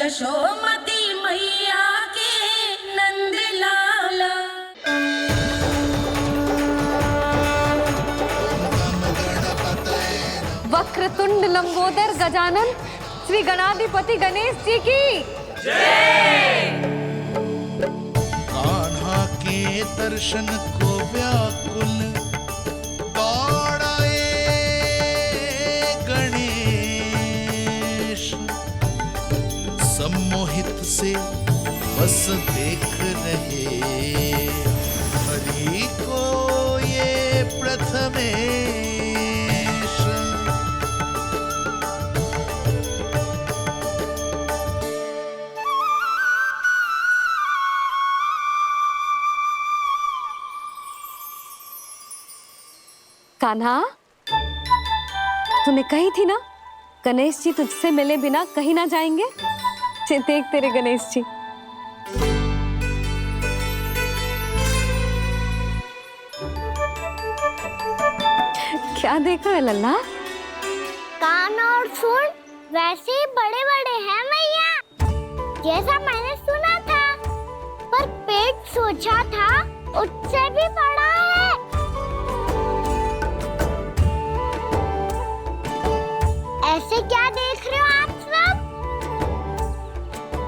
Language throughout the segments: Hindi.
यशोमती मैया के नंद लाला। वक्रतुंड लंबोदर गजानन श्री गणाधिपति गणेश जी की जय। कान्हा के दर्शन को व्याकुल दौड़ाए गणेश, सम्मोहित से बस देख रहे हरि को ये प्रथमेश। कान्हा, तूने कही थी ना गणेश जी तुझसे मिले बिना कहीं ना जाएंगे। देख तेरे गणेश जी। क्या देख रहा है लल्ला? कान और सुन वैसे ही बड़े बड़े हैं मैया, जैसा मैंने सुना था, पर पेट सोचा था उससे भी बड़ा है। ऐसे क्या देख रहे हो आप सब?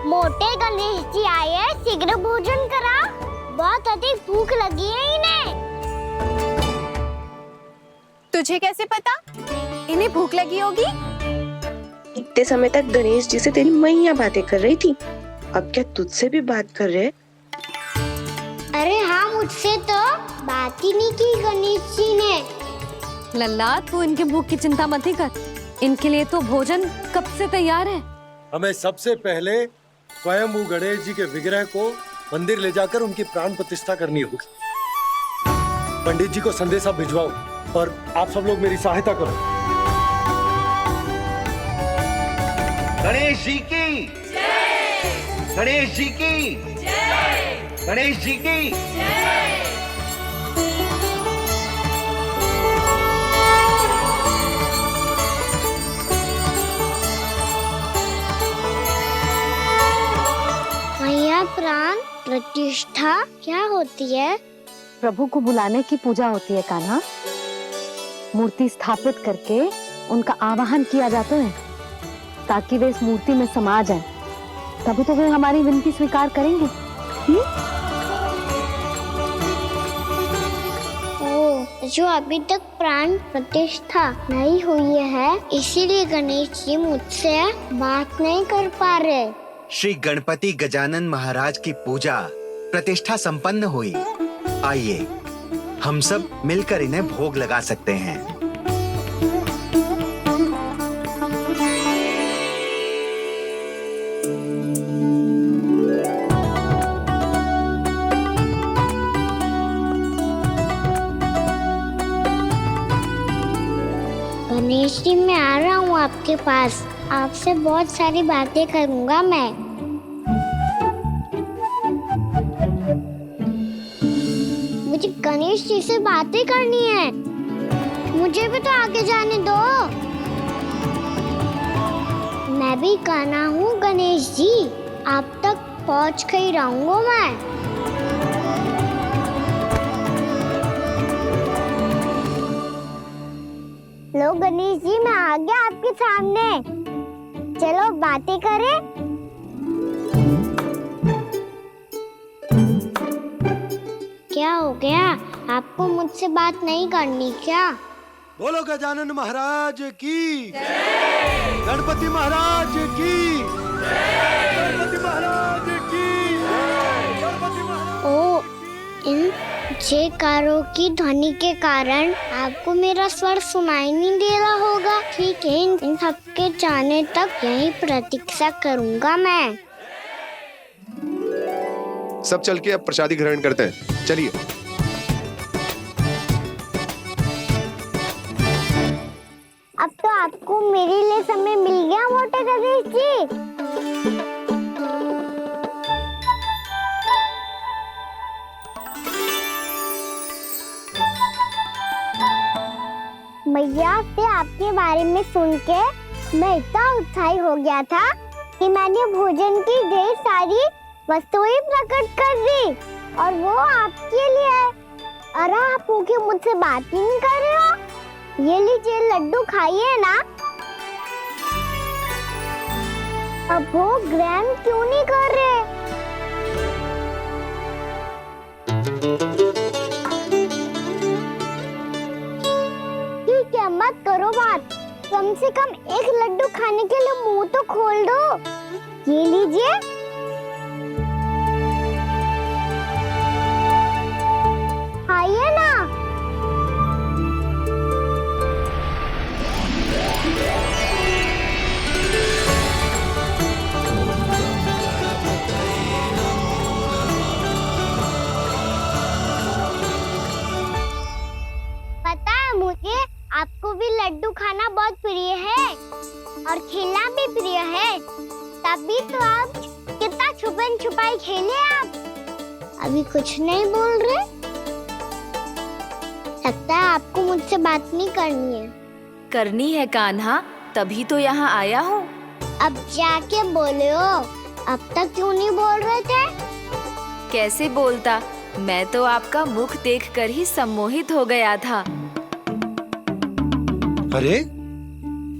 मोटे गणेश जी आए हैं, शीघ्र भोजन करा, बहुत अधिक भूख लगी है इन्हें। तुझे कैसे पता इन्हें भूख लगी होगी? इतने समय तक गणेश जी से तेरी मैया बातें कर रही थी, अब क्या तुझसे भी बात कर रहे? अरे हाँ, मुझसे तो बात ही नहीं की गणेश जी ने। लल्ला, तू इनके भूख की चिंता मत ही कर, इनके लिए तो भोजन कब से तैयार है। हमें सबसे पहले स्वयं गणेश जी के विग्रह को मंदिर ले जाकर उनकी प्राण प्रतिष्ठा करनी होगी। पंडित जी को संदेशा भिजवाओ और आप सब लोग मेरी सहायता करो। गणेश जी की जय। गणेश जी की जय। गणेश जी की जय। मैया, प्राण प्रतिष्ठा क्या होती है? प्रभु को बुलाने की पूजा होती है कान्हा। मूर्ति स्थापित करके उनका आवाहन किया जाता है ताकि वे इस मूर्ति में समा जाएं। तभी तो वे हमारी विनती स्वीकार करेंगे। ओ, जो अभी तक प्राण प्रतिष्ठा नहीं हुई है, इसीलिए गणेश जी मुझसे बात नहीं कर पा रहे। श्री गणपति गजानन महाराज की पूजा प्रतिष्ठा संपन्न हुई। आइए हम सब मिलकर इन्हें भोग लगा सकते हैं। गणेश जी, मैं आ रहा हूँ आपके पास, आपसे बहुत सारी बातें करूँगा मैं। मुझे गणेश जी से बातें करनी है, मुझे भी तो आगे जाने दो। मैं भी कान्हा हूँ गणेश जी, आप तक पहुँच कर ही रहूँगा मैं। लो गणेश जी, मैं आ गया आपके सामने, चलो बातें करें। क्या हो गया, आपको मुझसे बात नहीं करनी क्या? बोलो गजानन महाराज की जय। गणपति महाराज की जय। गणपति महाराज की जय। गणपति महाराज। ओ, इन जयकारों की ध्वनि के कारण आपको मेरा स्वर सुनाई नहीं दे रहा होगा। ठीक है, इन सबके जाने तक यही प्रतीक्षा करूंगा मैं। सब चल के अब प्रसादी ग्रहण करते हैं, चलिए। अब तो आपको मेरे लिए समय मिल गया मोटे गणेश जी। मैया से आपके बारे में सुन के मैं इतना उत्साही हो गया था कि मैंने भोजन की ढेर सारी वस्तुएं प्रकट कर दी और वो आपके लिए है। अरे आप भूखे मुझसे बात ही नहीं कर रहे हो। ये लीजिए लड्डू खाइए ना। अब वो ग्रैंड क्यों नहीं कर रहे? ठीक है, मत करो बात। कम से कम एक लड्डू खाने के लिए मुंह तो खोल दो। ये लीजिए। खाइए ना। पता है मुझे, आपको भी लड्डू खाना बहुत प्रिय है और खेलना भी प्रिय है। तभी तो आप कितना छुपन छुपाई खेले आप। अभी कुछ नहीं बोल रहे। लगता है आपको मुझसे बात नहीं करनी है। करनी है कान्हा, तभी तो यहाँ आया हूँ। अब जाके बोले हो। अब तक क्यों नहीं बोल रहे थे? कैसे बोलता, मैं तो आपका मुख देखकर ही सम्मोहित हो गया था। अरे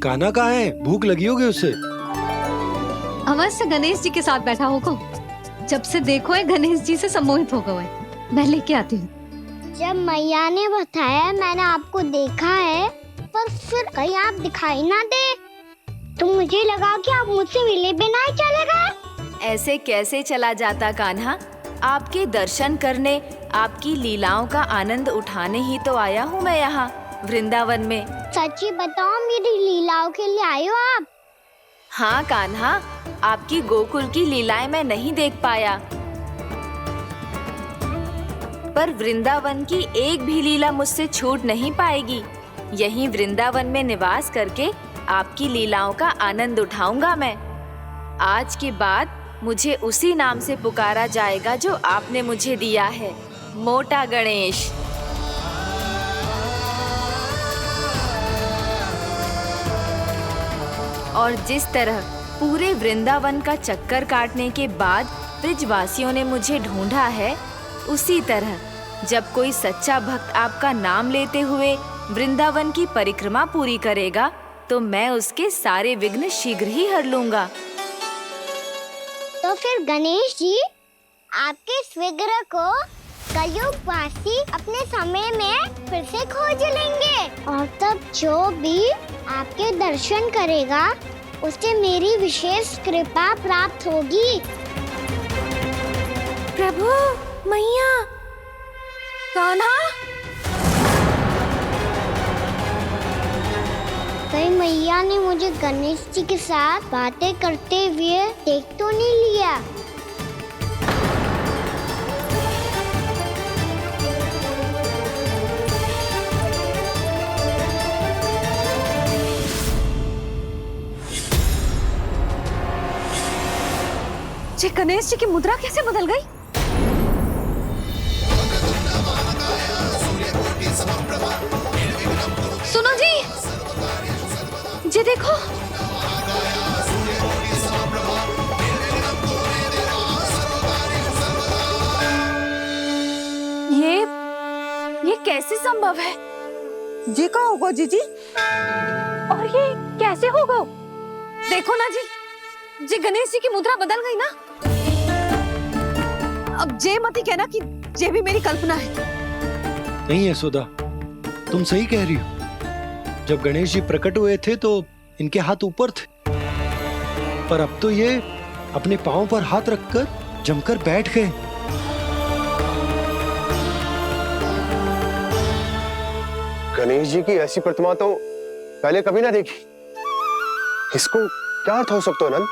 कान्हा कहाँ है? भूख लगी होगी उसे। अवश्य गणेश जी के साथ बैठा होगा। जब से देखो है गणेश जी से सम्मोहित हो गए। मैं लेके आती हूँ। जब मैया ने बताया मैंने आपको देखा है, पर फिर कहीं आप दिखाई ना दे तो मुझे लगा कि आप मुझसे मिले बिना ही चले गए। ऐसे कैसे चला जाता कान्हा? आपके दर्शन करने, आपकी लीलाओं का आनंद उठाने ही तो आया हूँ मैं यहाँ वृंदावन में। सच्ची बताओ, मेरी लीलाओं के लिए आए हो आप? हाँ कान्हा, आपकी गोकुल की लीलाएं मैं नहीं देख पाया, पर वृंदावन की एक भी लीला मुझसे छूट नहीं पाएगी। यहीं वृंदावन में निवास करके आपकी लीलाओं का आनंद उठाऊंगा मैं। आज के बाद मुझे उसी नाम से पुकारा जाएगा जो आपने मुझे दिया है, मोटा गणेश। और जिस तरह पूरे वृंदावन का चक्कर काटने के बाद ब्रिजवासियों ने मुझे ढूंढा है, उसी तरह जब कोई सच्चा भक्त आपका नाम लेते हुए वृंदावन की परिक्रमा पूरी करेगा तो मैं उसके सारे विघ्न शीघ्र ही हर लूंगा। तो फिर गणेश जी, आपके इस विग्रह को कलयुग वासी अपने समय में फिर से खोज लेंगे और तब जो भी आपके दर्शन करेगा उसे मेरी विशेष कृपा प्राप्त होगी। प्रभु, मैया, कान्हा। कहीं मैया ने मुझे गणेश जी के साथ बातें करते हुए देख तो नहीं लिया? जी गणेश जी की मुद्रा कैसे बदल गई? सुनो जी, जी देखो। ये कैसे संभव है? जी का होगा जीजी? और ये कैसे होगा? देखो ना जी गणेश जी की मुद्रा बदल गई ना। अब जे मत ही कहना कि ये भी मेरी कल्पना है। नहीं यशोदा, तुम सही कह रही हो। जब गणेश जी प्रकट हुए थे तो इनके हाथ ऊपर थे, पर अब तो ये अपने पांव पर हाथ रखकर जमकर बैठ गए। गणेश जी की ऐसी प्रतिमा तो पहले कभी ना देखी। इसको क्या अर्थ हो सकता है नंद?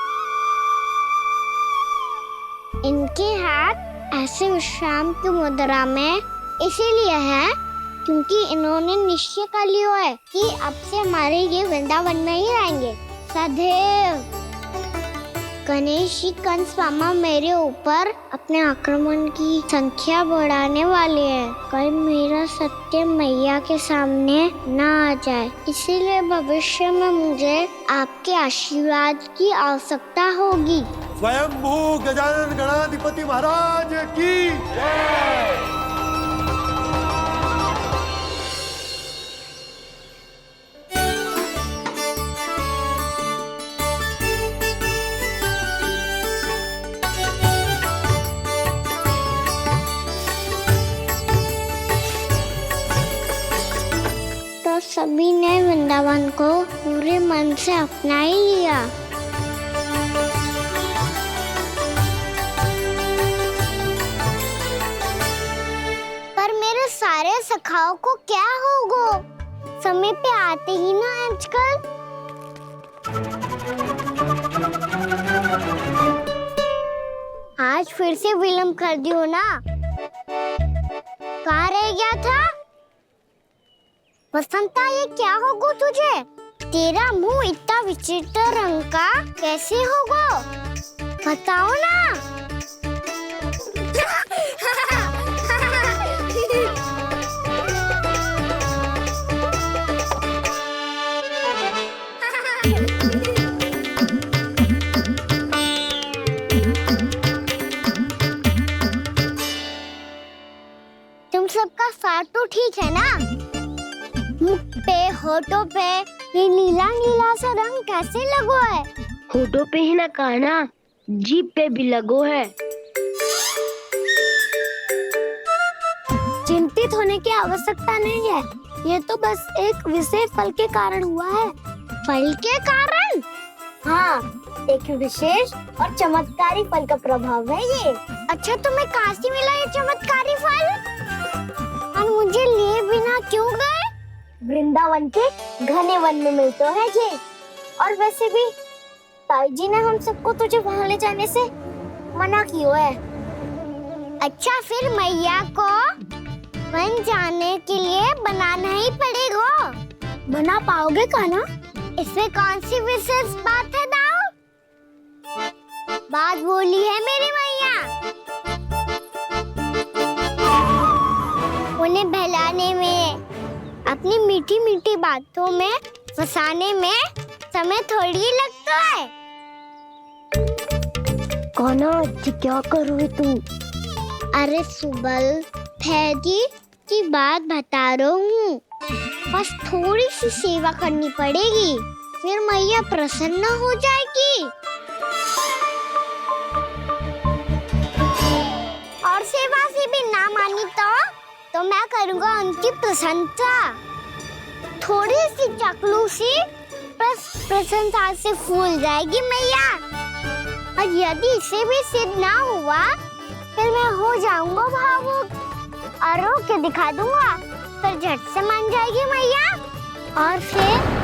इनके हाथ ऐसे विश्राम की मुद्रा में इसीलिए है क्योंकि इन्होंने निश्चय कर लिया है कि अब से हमारे ये वृंदावन में ही रहेंगे सदैव। गणेश जी कंस मामा मेरे ऊपर अपने आक्रमण की संख्या बढ़ाने वाले हैं। कल मेरा सत्य मैया के सामने ना आ जाए, इसीलिए भविष्य में मुझे आपके आशीर्वाद की आवश्यकता होगी। स्वयंभू गजानन गणाधिपति महाराज की जय। तो सभी ने वृंदावन को पूरे मन से अपना ही लिया। पर मेरे सारे सखाओं को क्या होगा? समय पे आते ही ना आजकल। आज फिर से विलम्ब कर दियो ना। कहाँ रह गया था? बसंता, ये क्या होगा तुझे? तेरा मुंह इतना विचित्र रंग का कैसे होगा? बताओ ना। तुम सबका साथ तो ठीक है ना? मुख पे, होठों पे ये नीला नीला सा रंग कैसे लगो है? होठों पे ही ना काना, जीभ पे भी लगो है। चिंतित होने की आवश्यकता नहीं है, ये तो बस एक विशेष फल के कारण हुआ है। फल के कारण? हाँ, एक विशेष और चमत्कारी फल का प्रभाव है ये। अच्छा, तुम्हें कहाँ से मिला ये चमत्कारी फल? और मुझे लिए बिना क्यों गए? वृंदावन के घने वन में मिलते हैं ये। और वैसे भी ताई जी ने हम सबको तुझे वहाँ ले जाने से मना किया है। अच्छा, फिर मैया को वन जाने के लिए बनाना ही पड़ेगा। बना पाओगे कान्हा? इसमें कौन सी विशेष बात है दाऊ? बात बोली है मेरी मैया। उन्हें बहलाने में, अपनी मीठी मीठी बातों में फंसाने में समय थोड़ी लगता है। कौन क्या करोगे तुम? अरे सुबल, फैदी की बात बता रहा हूँ। बस थोड़ी सी सेवा करनी पड़ेगी, फिर मैया प्रसन्न हो जाएगी। और सेवा से भी ना मानी तो मैं करूँगा उनकी प्रशंसा। थोड़ी सी चाकलूसी प्रशंसा से फूल जाएगी मैया। और यदि इसे भी सिद्ध ना हुआ, फिर मैं हो जाऊंगा भावुक और रो के दिखा दूंगा, फिर झट से मान जाएगी मैया। और फिर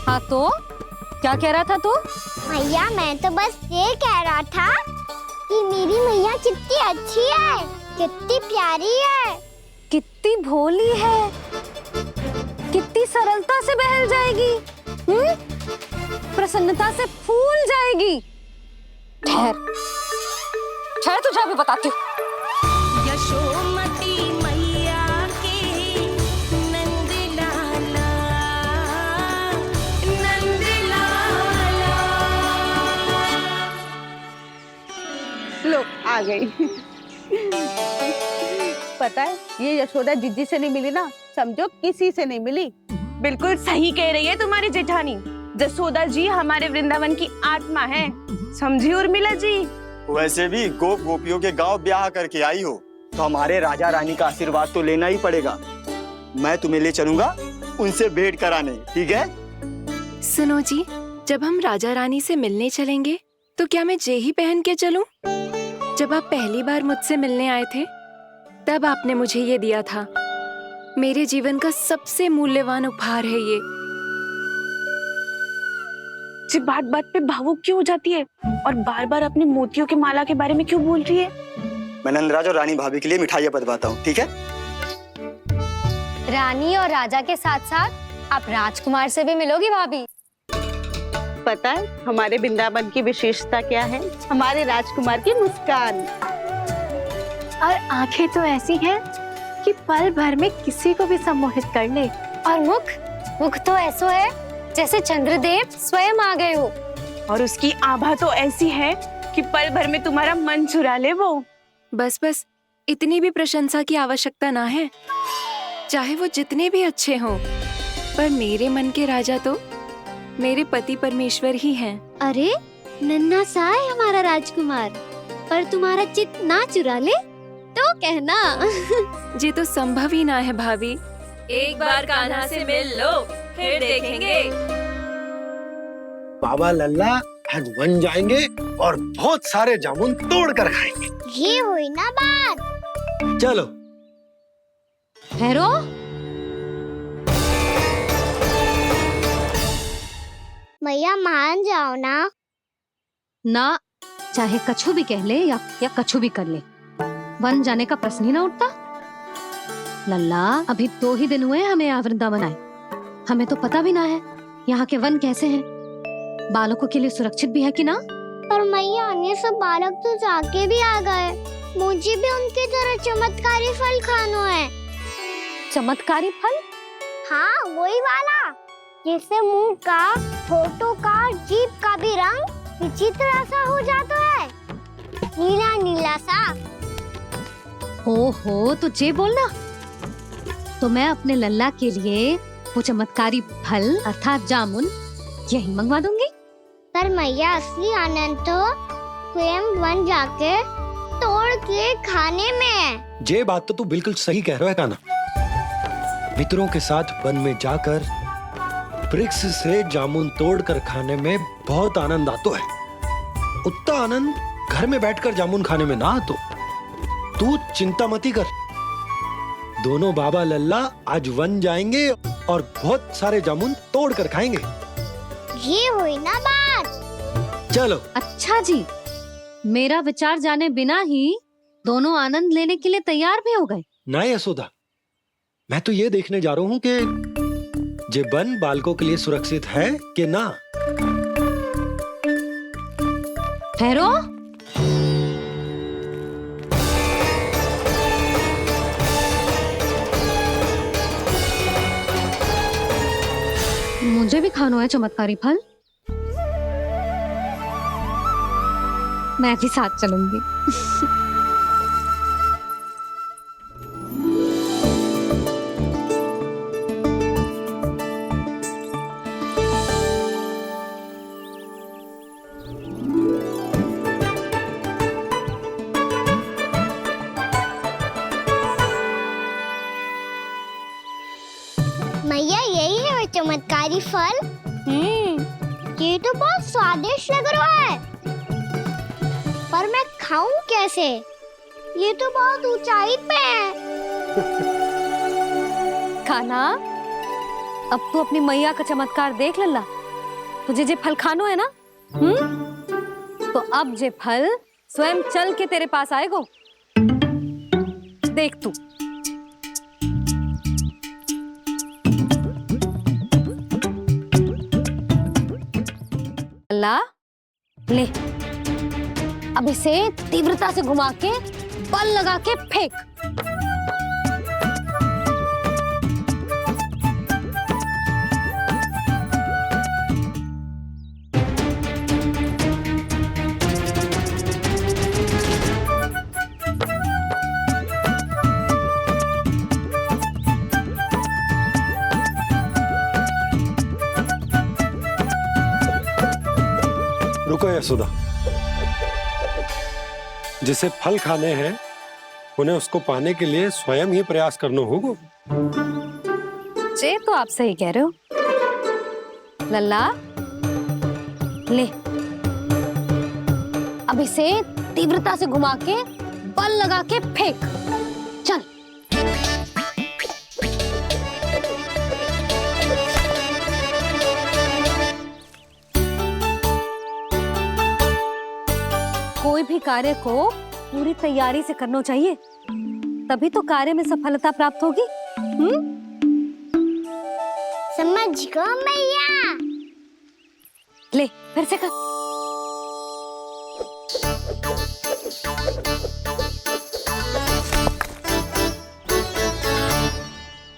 हाँ तो क्या कह रहा था तू? मैया, मैं तो बस ये कह रहा था कि मेरी मैया कितनी अच्छी है, कितनी प्यारी है, कितनी भोली है, कितनी सरलता से बहल जाएगी, प्रसन्नता से फूल जाएगी। ठहर ठहर, तुझे अभी बताती हूँ। यशोमती मैया के नंद लाला, नंद लाला। लो आ गई। पता है, ये यशोदा जिज्जी से नहीं मिली ना, समझो किसी से नहीं मिली। बिल्कुल सही कह रही है तुम्हारी जेठानी। जसोदा जी हमारे वृंदावन की आत्मा है, समझी उर्मिला जी? वैसे भी गोप गोपियों के गांव ब्याह करके आई हो, तो हमारे राजा रानी का आशीर्वाद तो लेना ही पड़ेगा। मैं तुम्हें ले चलूंगा उनसे भेंट कराने, ठीक है? सुनो जी, जब हम राजा रानी से मिलने चलेंगे तो क्या मैं जे ही पहन के चलूं? जब आप पहली बार मुझसे मिलने आए थे, तब आपने मुझे ये दिया था। मेरे जीवन का सबसे मूल्यवान उपहार है ये। जी बात बात पे भावुक क्यों हो जाती है और बार बार अपनी मोतियों की माला के बारे में क्यों बोल रही है? मैं नंदराज और रानी भाभी के लिए मिठाइयाँ बंटवाता हूँ, ठीक है? रानी और राजा के साथ साथ आप राजकुमार से भी मिलोगी भाभी। पता है हमारे वृंदावन की विशेषता क्या है? हमारे राजकुमार की मुस्कान। और आंखें तो ऐसी हैं कि पल भर में किसी को भी सम्मोहित कर ले। और मुख तो ऐसा है जैसे चंद्रदेव स्वयं आ गए हो। और उसकी आभा तो ऐसी है कि पल भर में तुम्हारा मन चुरा ले वो। बस बस, इतनी भी प्रशंसा की आवश्यकता ना है। चाहे वो जितने भी अच्छे हों, पर मेरे मन के राजा तो मेरे पति परमेश्वर ही हैं। अरे नन्हा सा है हमारा राजकुमार, पर तुम्हारा चित्त ना चुरा ले तो कहना। ये तो संभव ही ना है भाभी। एक बार कान्हा से मिल लो, फिर देखेंगे। बाबा लल्ला आज वन जाएंगे और बहुत सारे जामुन तोड़ कर खाएंगे। ये हुई ना बात। चलो। ठहरो। मैया मान जाओ ना। ना, चाहे कछु भी कह ले या कछु भी कर ले, वन जाने का प्रश्न ही ना उठता। लल्ला, अभी 2 ही दिन हुए हमें यहाँ वृंदावन आए। हमें तो पता भी ना है यहाँ के वन कैसे हैं, बालकों के लिए सुरक्षित भी है कि ना। पर मैया अन्य सब बालक तो जाके भी आ गए। मुझे भी उनकी तरह चमत्कारी फल खाना है। चमत्कारी फल? हाँ, वही वाला जिससे मुंह का, होठों का, जीभ का भी रंग विचित्र सा हो जाता है, नीला नीला सा। हो तो जे बोलना। तो मैं अपने लल्ला के लिए वो चमत्कारी फल अर्थात जामुन यही मंगवा दूंगी। पर मैया असली आनंद तो स्वयं वन जाके तोड़ के खाने में है। ये बात तो तू बिल्कुल सही कह रहा है कान्हा। मित्रों के साथ वन में जाकर वृक्ष से जामुन तोड़कर खाने में बहुत आनंद आता है। उतना आनंद घर में बैठकर जामुन खाने में ना आतो। तू चिंता मती कर, दोनों बाबा लल्ला आज वन जाएंगे और बहुत सारे जामुन तोड़ कर खाएंगे। ये हुई ना बात। चलो। अच्छा जी, मेरा विचार जाने बिना ही दोनों आनंद लेने के लिए तैयार भी हो गए। ना यशोदा, मैं तो ये देखने जा रहा हूँ कि ये वन बालकों के लिए सुरक्षित है कि ना। ठहरो। मुझे भी खाना है चमत्कारी फल। मैं भी साथ चलूंगी। मैया यही है वो चमत्कारी फल। ये तो बहुत स्वादिष्ट लग रहा है, पर मैं खाऊं कैसे? ये तो बहुत ऊंचाई पे है। खाना, अब तू अपनी मैया का चमत्कार देख लल्ला। तुझे जे फल खानो है ना, तो अब जे फल स्वयं चल के तेरे पास आएगो। देख तू। लल्ला, ले, अब इसे तीव्रता से घुमा के बल लगा के फेंक। रुको यशोदा, जिसे फल खाने हैं उन्हें उसको पाने के लिए स्वयं ही प्रयास करना होगा। जे तो आप सही कह रहे हो लल्ला। ले, अब इसे तीव्रता से घुमा के बल लगा के फेंक। चल। कोई भी कार्य को पूरी तैयारी से करना चाहिए, तभी तो कार्य में सफलता प्राप्त होगी। समझ गो मैया। ले फिर से कर।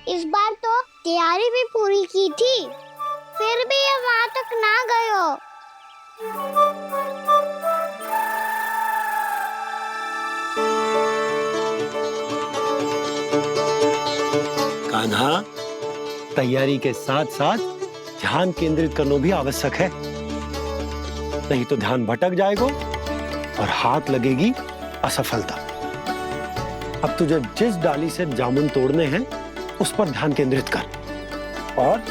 इस बार तो तैयारी भी पूरी की थी, फिर भी ये वहां तक ना गए हो। कान्हा, तैयारी के साथ साथ ध्यान केंद्रित करना भी आवश्यक है, नहीं तो ध्यान भटक जाएगा और हाथ लगेगी असफलता। अब तुझे जिस डाली से जामुन तोड़ने हैं उस पर ध्यान केंद्रित कर और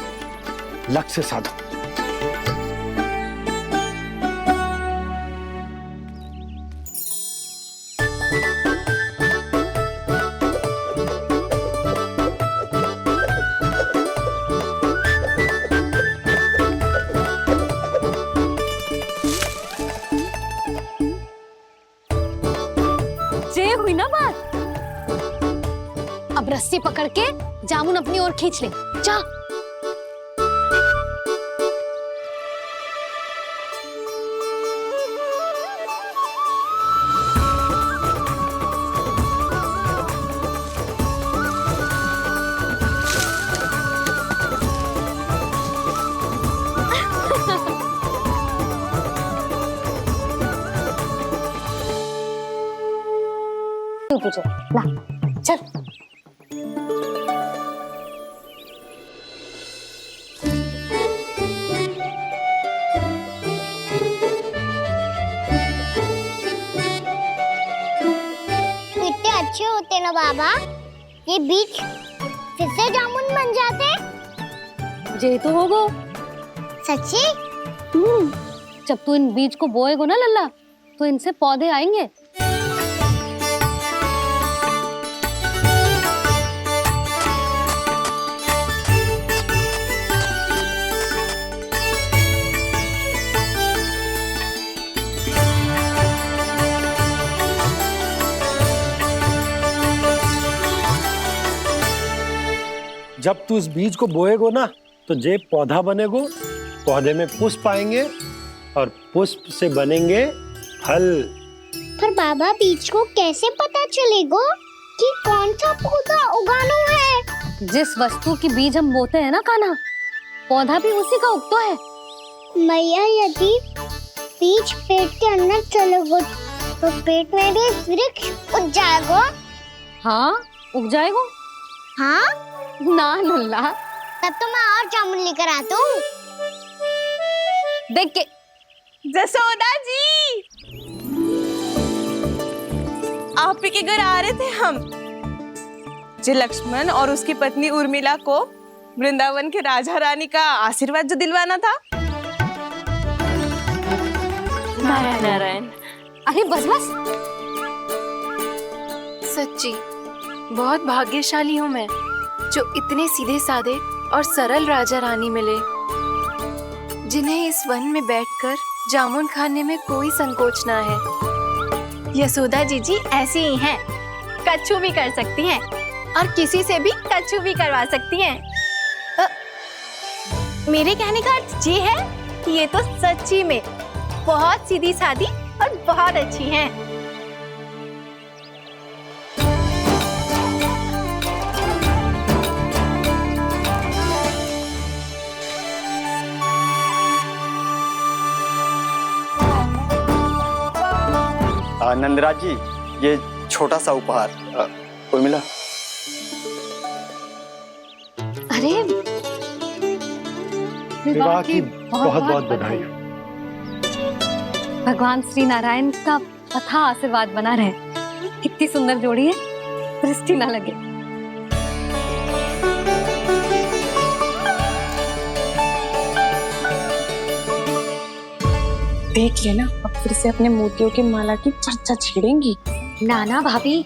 लक्ष्य साधो। ये हुई ना बात। अब रस्सी पकड़ के जामुन अपनी ओर खींच ले। जा। तुझे ला चल। कितने अच्छे होते ना बाबा, ये बीज फिर से जामुन बन जाते। ये तो होगो। सच्ची? जब तू इन बीज को बोएगो ना लल्ला, तो इनसे पौधे आएंगे। जब तू इस बीज को बोएगो ना तो जे पौधा बनेगो, पौधे में पुष्प आएंगे और पुष्प से बनेंगे फल। पर बाबा बीज को कैसे पता चलेगा कि कौन सा पौधा उगाना है? जिस वस्तु की बीज हम बोते हैं ना कान्हा, पौधा भी उसी का उगता है। मैया यदि बीज पेट के अंदर चलेगा तो पेट में भी वृक्ष उग जाएगा। हाँ उग जाएगा। हाँ ना लल्ला, तब तो मैं और जामुन लेकर आता हूँ। देख के। जसोदा जी, आप ही के घर आ रहे थे हम। जो लक्ष्मण और उसकी पत्नी उर्मिला को वृंदावन के राजा रानी का आशीर्वाद जो दिलवाना था। नारायण नारायण। अरे बस बस। सच्ची बहुत भाग्यशाली हूँ मैं, जो इतने सीधे साधे और सरल राजा रानी मिले, जिन्हें इस वन में बैठकर जामुन खाने में कोई संकोच ना है। यशोदा जी ऐसी ही हैं, कच्छू भी कर सकती हैं और किसी से भी कच्छू भी करवा सकती हैं। मेरे कहने का अर्थ ये है कि ये तो सच्ची में बहुत सीधी सादी और बहुत अच्छी हैं। नंदराज जी, ये छोटा सा उपहार। उर्मिला। अरे विवाह की बहुत बहुत बधाई। भगवान श्री नारायण का अथाह आशीर्वाद बना रहे। कितनी सुंदर जोड़ी है, दृष्टि ना लगे। देख लेना, अब फिर से अपने मोतियों की माला की चर्चा छेड़ेंगी। नाना भाभी,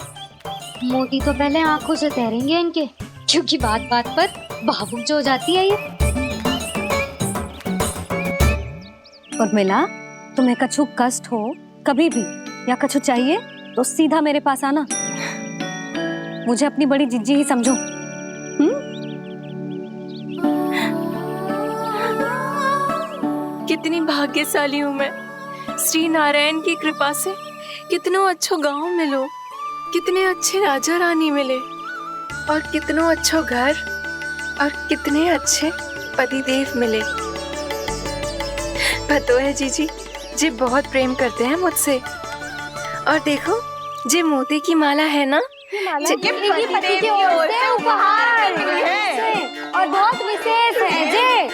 मोती तो पहले आंखों से तैरेंगे इनके, क्योंकि बात बात पर भावुक जो हो जाती है ये। उर्मिला, तुम्हें कछु कष्ट हो कभी भी या कछु चाहिए तो सीधा मेरे पास आना। मुझे अपनी बड़ी जिज्जी ही समझो। कितनी भाग्यशाली हूँ मैं, श्री नारायण की कृपा से कितनो अच्छो गांव मिलो, कितने अच्छे राजा रानी मिले और कितनो अच्छो घर और कितने अच्छे पतिदेव मिले। पतो है जीजी, जी बहुत प्रेम करते हैं मुझसे। और देखो, जी मोती की माला है ना, पति की ओर से उपहार और बहुत विशेष है जे।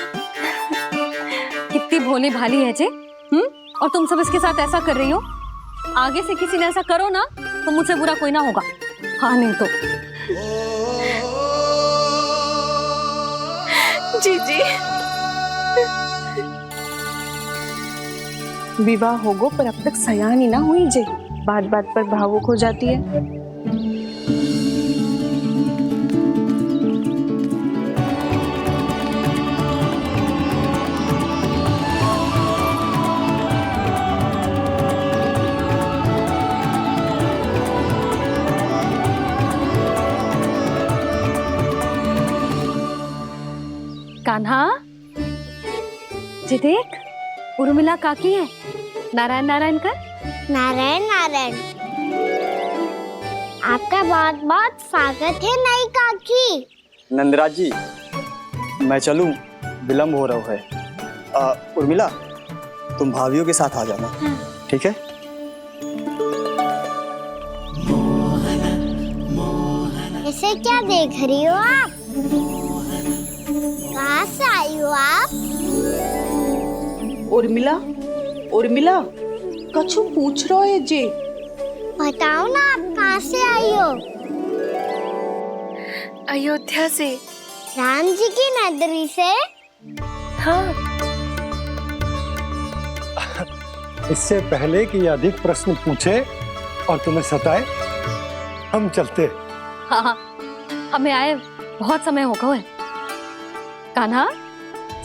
कितनी भोली भाली है जे। और तुम सब इसके साथ ऐसा कर रही हो। आगे से किसी ने ऐसा करो ना तो मुझसे बुरा कोई ना होगा। हाँ नहीं तो जीजी। विवाह होगो पर अब तक सयान ही ना हुई जे, बात बात पर भावुक हो जाती है। कान्हा जी देख, उर्मिला काकी है। नारायण नारायण कर। नारायण नारायण। आपका बहुत बहुत स्वागत है नई काकी। नंदराज जी, मैं चलूं, विलम्ब हो रहा है। उर्मिला, तुम भाभियों के साथ आ जाना, ठीक है? इसे क्या देख रही हो आप? कहाँ से आई हो आप? उर्मिला, उर्मिला, कछु पूछ रहा है जी। बताओ ना, आप कहाँ से आई हो? अयोध्या से। राम जी की नगरी से? हाँ। इससे पहले कि ये अधिक प्रश्न पूछे और तुम्हें सताए, हम चलते। हाँ, हमें आए बहुत समय हो गया है। कान्हा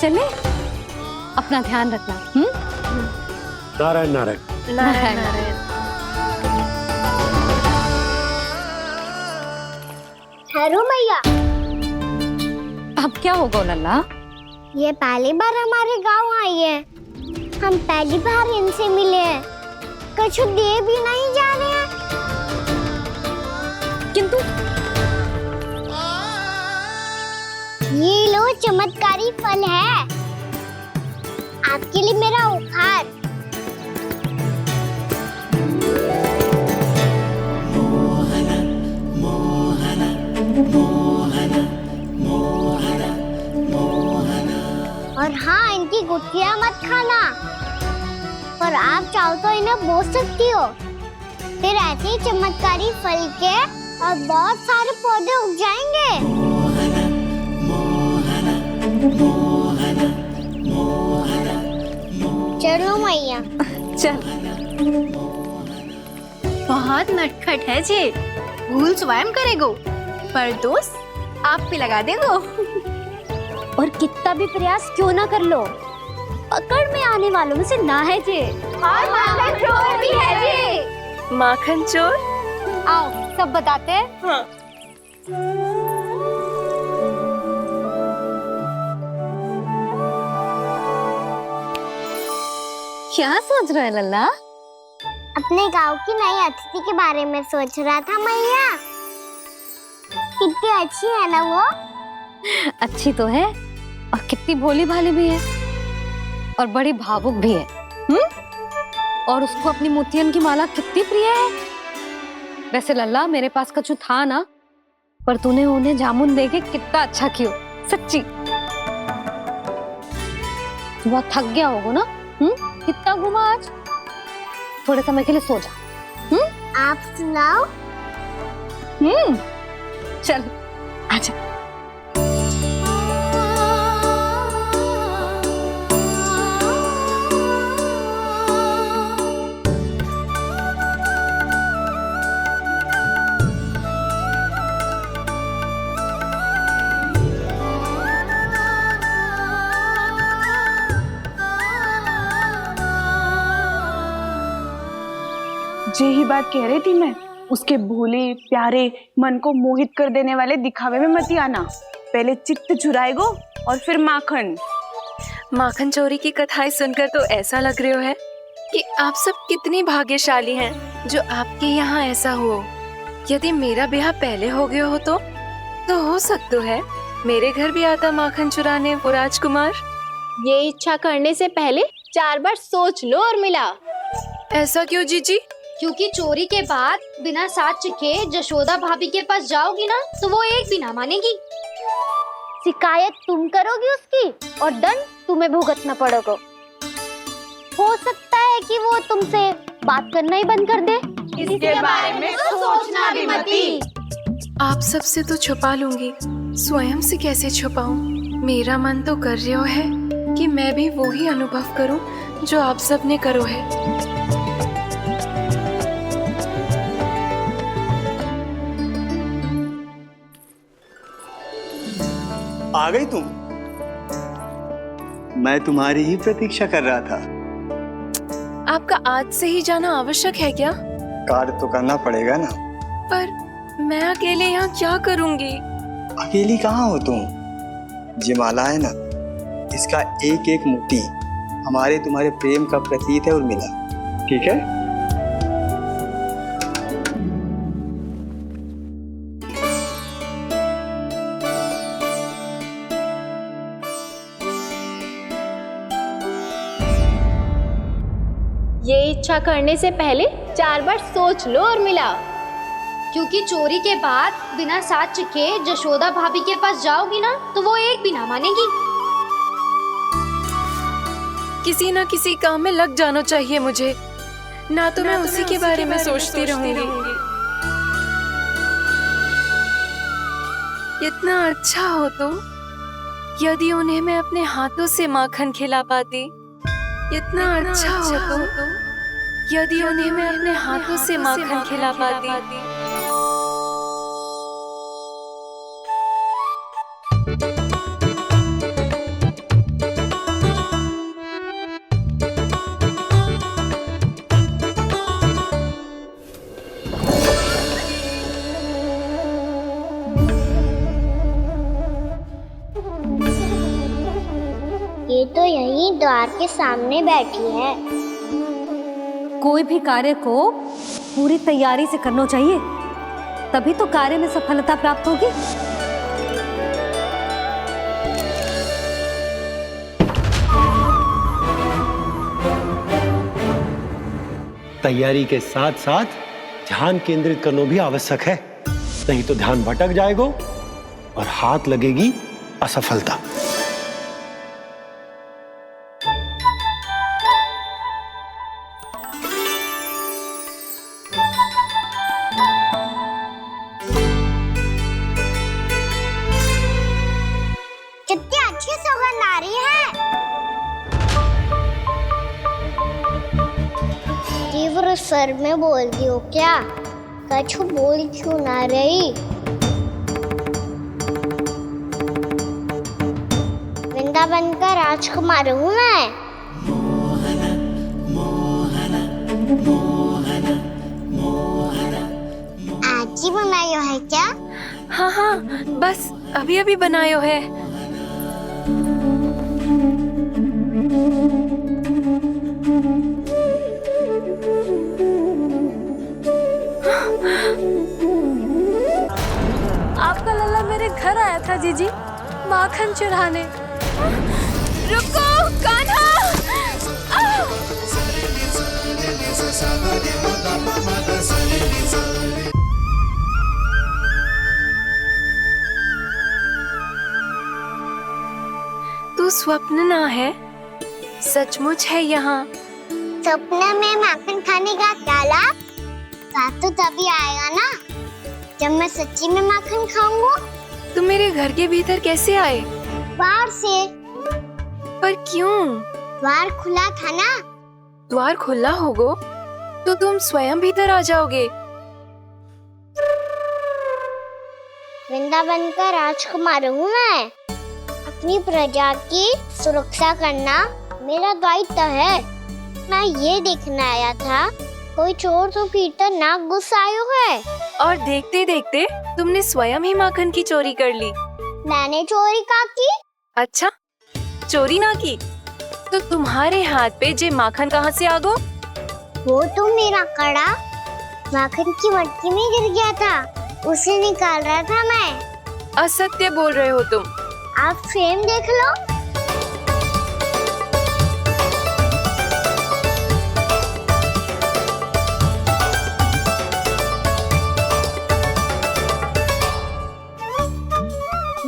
चले, अपना ध्यान रखना। नारायण नारायण। नारायण नारायण। ठहरो मैया। अब क्या होगा लल्ला? ये पहली बार हमारे गांव आई है। हम पहली बार इनसे मिले हैं। कुछ दे भी नहीं जा रहे हैं। किंतु ये लो, चमत्कारी फल है आपके लिए, मेरा उपहार। और हाँ, इनकी गुठलियां मत खाना। पर आप चाहो तो इन्हें बो सकती हो। फिर ऐसे ही चमत्कारी फल के और बहुत सारे पौधे उग जाएंगे। चलो मैया। चल। बहुत नटखट है जी, भूल स्वयं करेगो, पर दोस्त आप पे लगा देगो। और कितना भी प्रयास क्यों ना कर लो, पकड़ में आने वालों में से ना है जे। और माखन चोर भी है जी। माखन चोर? आओ सब बताते हैं। हाँ। क्या सोच रहे हैं लल्ला? अपने गांव की नई अतिथि के बारे में सोच रहा था मैया। कितनी अच्छी है ना वो? अच्छी तो है और कितनी भोली भाली भी है और बड़ी भावुक भी है। और उसको अपनी मोतियन की माला कितनी प्रिय है। वैसे लल्ला, मेरे पास कछु था ना, पर तूने उन्हें जामुन देके कितना अच्छा किया, सच्ची। तू बहुत थक गया होगा ना? कितना घुमा आज? थोड़े समय के लिए सो जा। आप सुनाओ। चल आजा। यही बात कह रही थी मैं। उसके भोले प्यारे मन को मोहित कर देने वाले दिखावे में मत आना। पहले चित्त चुराएगो और फिर माखन। माखन चोरी की कथाएं सुनकर तो ऐसा लग रहा है कि आप सब कितनी भाग्यशाली हैं जो आपके यहाँ ऐसा हो। यदि मेरा ब्याह पहले हो गया हो तो हो सकता है मेरे घर भी आता माखन चुराने वो राजकुमार। ये इच्छा करने से पहले 4 बार सोच लो और मिला। ऐसा क्यों जीजी? क्योंकि चोरी के बाद बिना साथ चिखे जशोदा भाभी के पास जाओगी ना तो वो एक भी ना मानेगी। शिकायत तुम करोगी उसकी और दंड तुम्हें भुगतना पड़ेगा। हो सकता है कि वो तुमसे बात करना ही बंद कर दे। इसके बारे में तो सोचना भी मती। आप सबसे तो छुपा लूंगी, स्वयं से कैसे छुपाऊं? मेरा मन तो कर रहा है कि मैं भी वो ही अनुभव करूं जो आप सब ने करो है। आ गई तुम? मैं तुम्हारी ही प्रतीक्षा कर रहा था। आपका आज से ही जाना आवश्यक है क्या? कार्य तो करना पड़ेगा ना। पर मैं अकेले यहाँ क्या करूँगी? अकेली कहाँ हो तुम? ये माला है ना, इसका एक एक मोती हमारे तुम्हारे प्रेम का प्रतीक है उर्मिला। ठीक है? ये इच्छा करने से पहले 4 बार सोच लो और मिला। क्योंकि चोरी के बाद बिना साथ चिखे जशोदा भाभी के पास जाओगी ना तो वो एक भी ना मानेगी। किसी न किसी काम में लग जाना चाहिए मुझे, ना तो मैं उसी के बारे में सोचती रहूंगी। इतना अच्छा हो तो यदि उन्हें मैं अपने हाथों से माखन खिला पाती। इतना अच्छा हो तो यदि उन्हें मैं अपने हाथों से माखन खिला पाती। ये तो यहीं द्वार के सामने बैठी है। कोई भी कार्य को पूरी तैयारी से करना चाहिए, तभी तो कार्य में सफलता प्राप्त होगी। तैयारी के साथ साथ ध्यान केंद्रित करना भी आवश्यक है, नहीं तो ध्यान भटक जाएगा और हाथ लगेगी असफलता। कितनी अच्छी सुगंध आ रही है। तीव्र स्वर में बोलती हो क्या? कछु बोल क्यों ना रही? वृंदावन का राजकुमार हूँ मैं। आज ही बनायो है क्या? हाँ हाँ, बस अभी अभी बनायो है। आपका लल्ला मेरे घर आया था जीजी, माखन चुराने। रुको कान्हा! तू स्वप्न ना है, सचमुच है यहाँ। सपने में माखन खाने का क्या लाभ? रात तो तभी आएगा ना जब मैं सच्ची में माखन खाऊंगा। तुम मेरे घर के भीतर कैसे आए? बाहर से। पर क्यों? द्वार खुला था ना। द्वार खुला होगा तो तुम स्वयं भीतर आ जाओगे। वृंदावन का राजकुमार हूँ मैं। अपनी प्रजा की सुरक्षा करना मेरा दायित्व है। मैं ये देखने आया था कोई चोर तो खतरनाक गुस्सायो है। और देखते देखते तुमने स्वयं ही माखन की चोरी कर ली। मैंने चोरी का की? अच्छा, चोरी ना की तो तुम्हारे हाथ पे जे माखन कहाँ से आ गो? वो तो मेरा कड़ा माखन की मटकी में गिर गया था, उसे निकाल रहा था मैं। असत्य बोल रहे हो तुम। आप फ्रेम देख लो।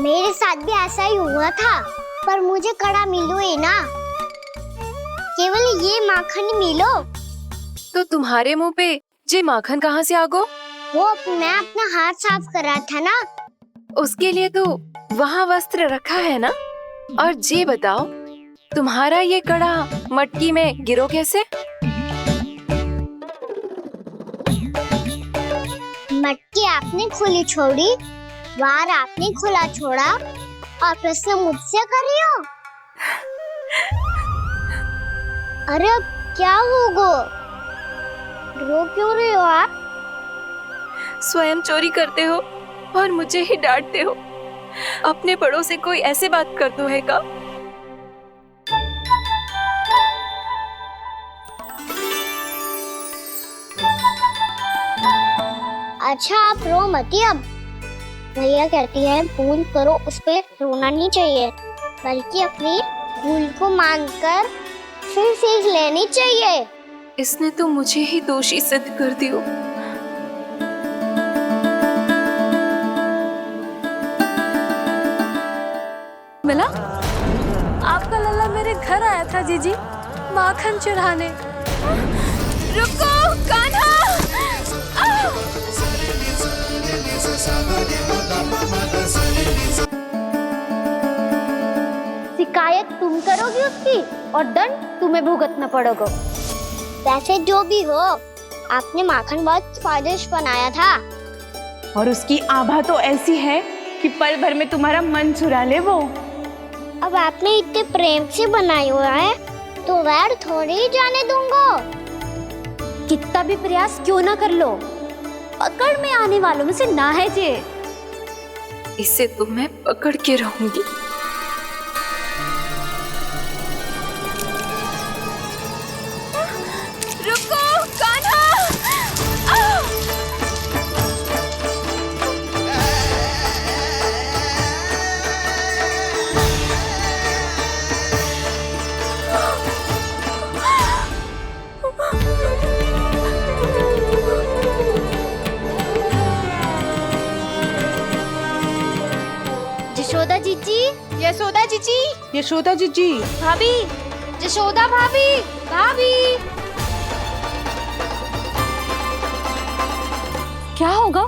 मेरे साथ भी ऐसा ही हुआ था, पर मुझे कड़ा मिलो है ना, केवल ये माखन मिलो। तो तुम्हारे मुंह पे जे माखन कहाँ से आ गो? वो मैं अपना हाथ साफ कर रहा था ना। उसके लिए तो वहाँ वस्त्र रखा है ना। और जे बताओ, तुम्हारा ये कड़ा मटकी में गिरो कैसे? मटकी आपने खुली छोड़ी, वार आपने खुला छोड़ा, और प्रश्न मुझसे कर रही हो? अरे अब क्या होगा? रो क्यों रहे हो आप? स्वयं चोरी करते हो और मुझे ही डांटते हो। अपने बड़ों से कोई ऐसे बात कर दो है का? अच्छा आप रो मती। अब भैया कहती है भूल करो, उस पे रोना नहीं चाहिए, बल्कि अपनी भूल को मानकर फिर सीख लेनी चाहिए। इसने तो मुझे ही दोषी सिद्ध कर दियो। मिला? आपका लल्ला मेरे घर आया था जीजी, माखन चुराने। रुको कान्हा! शिकायत तुम करोगी उसकी और दंड तुम्हें भुगतना पड़ेगा। वैसे जो भी हो, आपने माखन बहुत स्वादिष्ट बनाया था। और उसकी आभा तो ऐसी है कि पल भर में तुम्हारा मन चुरा ले वो। अब आपने इतने प्रेम से बनाया हुआ है, तो वैर थोड़ी ही जाने दूंगा। कितना भी प्रयास क्यों ना कर लो, पकड़ में आने वालों में से ना है जे। इसे तो मैं पकड़ के रहूंगी। रुको कान्हा! यशोदा जीजी, यशोदा जीजी, यशोदा जीजी, भाभी, यशोदा भाभी, भाभी। क्या होगा?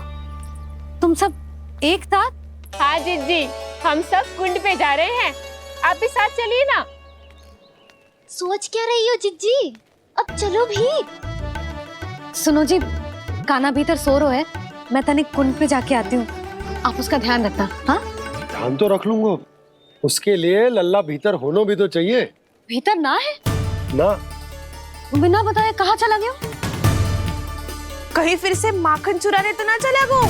तुम सब एक साथ? हाँ जीजी, हम सब कुंड पे जा रहे हैं, आप भी साथ चलिए ना। सोच क्या रही हो जीजी? अब चलो भी। सुनो जी, कान्हा भीतर सो रो है, मैं तनिक कुंड पे जाके आती हूँ, आप उसका ध्यान रखना। हाँ, ध्यान तो रख लूंगा, उसके लिए लल्ला भीतर होना भी तो चाहिए। भीतर ना है ना? बिना बताए कहाँ चला गया? कहीं फिर से माखन चुराने तो ना चला गो।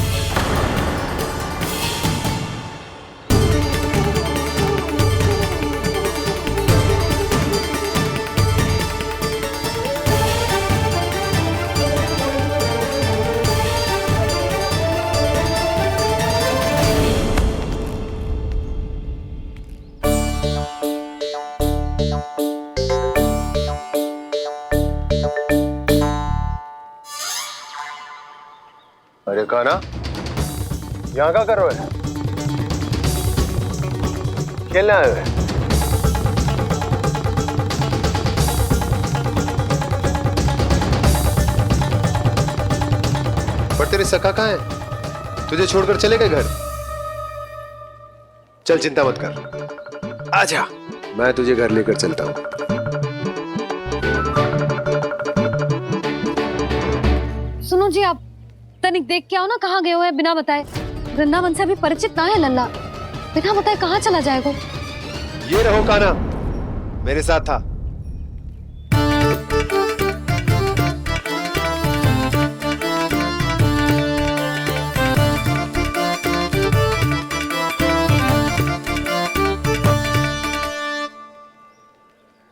अरे कान्हा, यहाँ क्या कर रहे हो? खेलने आए हुए? पर तेरे सखा कहाँ है? तुझे छोड़कर चले गए घर? चल चिंता मत कर, आजा, मैं तुझे घर लेकर चलता हूँ। सुनो जी, आप तनिक देख के आओ ना, कहाँ गए हुए हैं बिना बताए। वृंदावन से अभी परिचित ना है लल्ला, बिना बताए कहाँ चला जाएगा? ये रहो कान्हा, मेरे साथ था।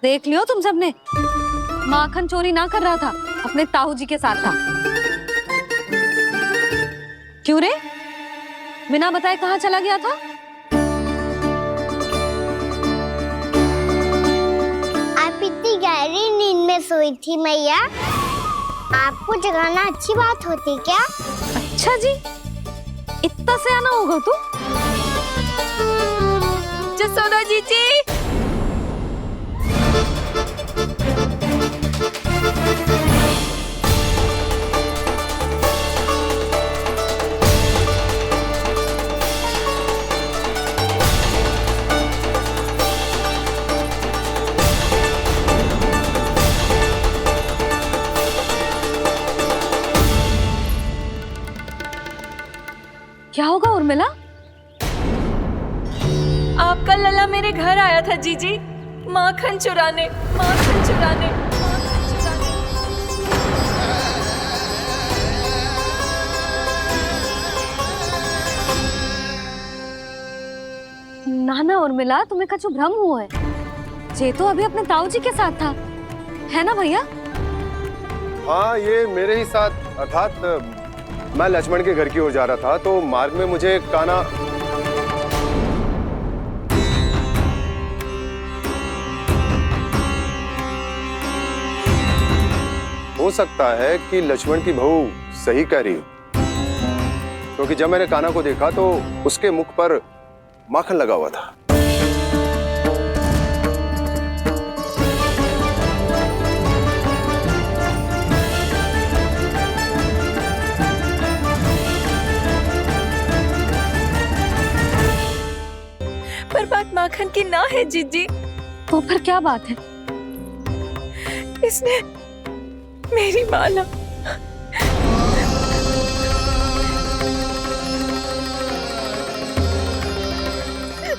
देख लियो तुम सबने, माखन चोरी ना कर रहा था, अपने ताऊ जी के साथ था। क्यों रे, बिना बताए कहाँ चला गया था? आप इतनी गहरी नींद में सोई थी मैया, आपको जगाना अच्छी बात होती क्या? अच्छा जी, इतना सयाना होगा तू? जसोदा जीजी, क्या होगा उर्मिला? आपका लला मेरे घर आया था जीजी, माखन चुराने, माखन चुराने, माखन चुराने। ना ना उर्मिला, तुम्हें कछु भ्रम हुआ है। ये तो अभी अपने ताऊ जी के साथ था, है ना भैया? हाँ, ये मेरे ही साथ, अर्थात मैं लक्ष्मण के घर की ओर जा रहा था, तो मार्ग में मुझे कान्हा हो सकता है कि लक्ष्मण की बहू सही कह रही हो, क्योंकि जब मैंने कान्हा को देखा तो उसके मुख पर माखन लगा हुआ था। पर बात माखन की ना है जीजी। तो फिर क्या बात है? इसने मेरी माला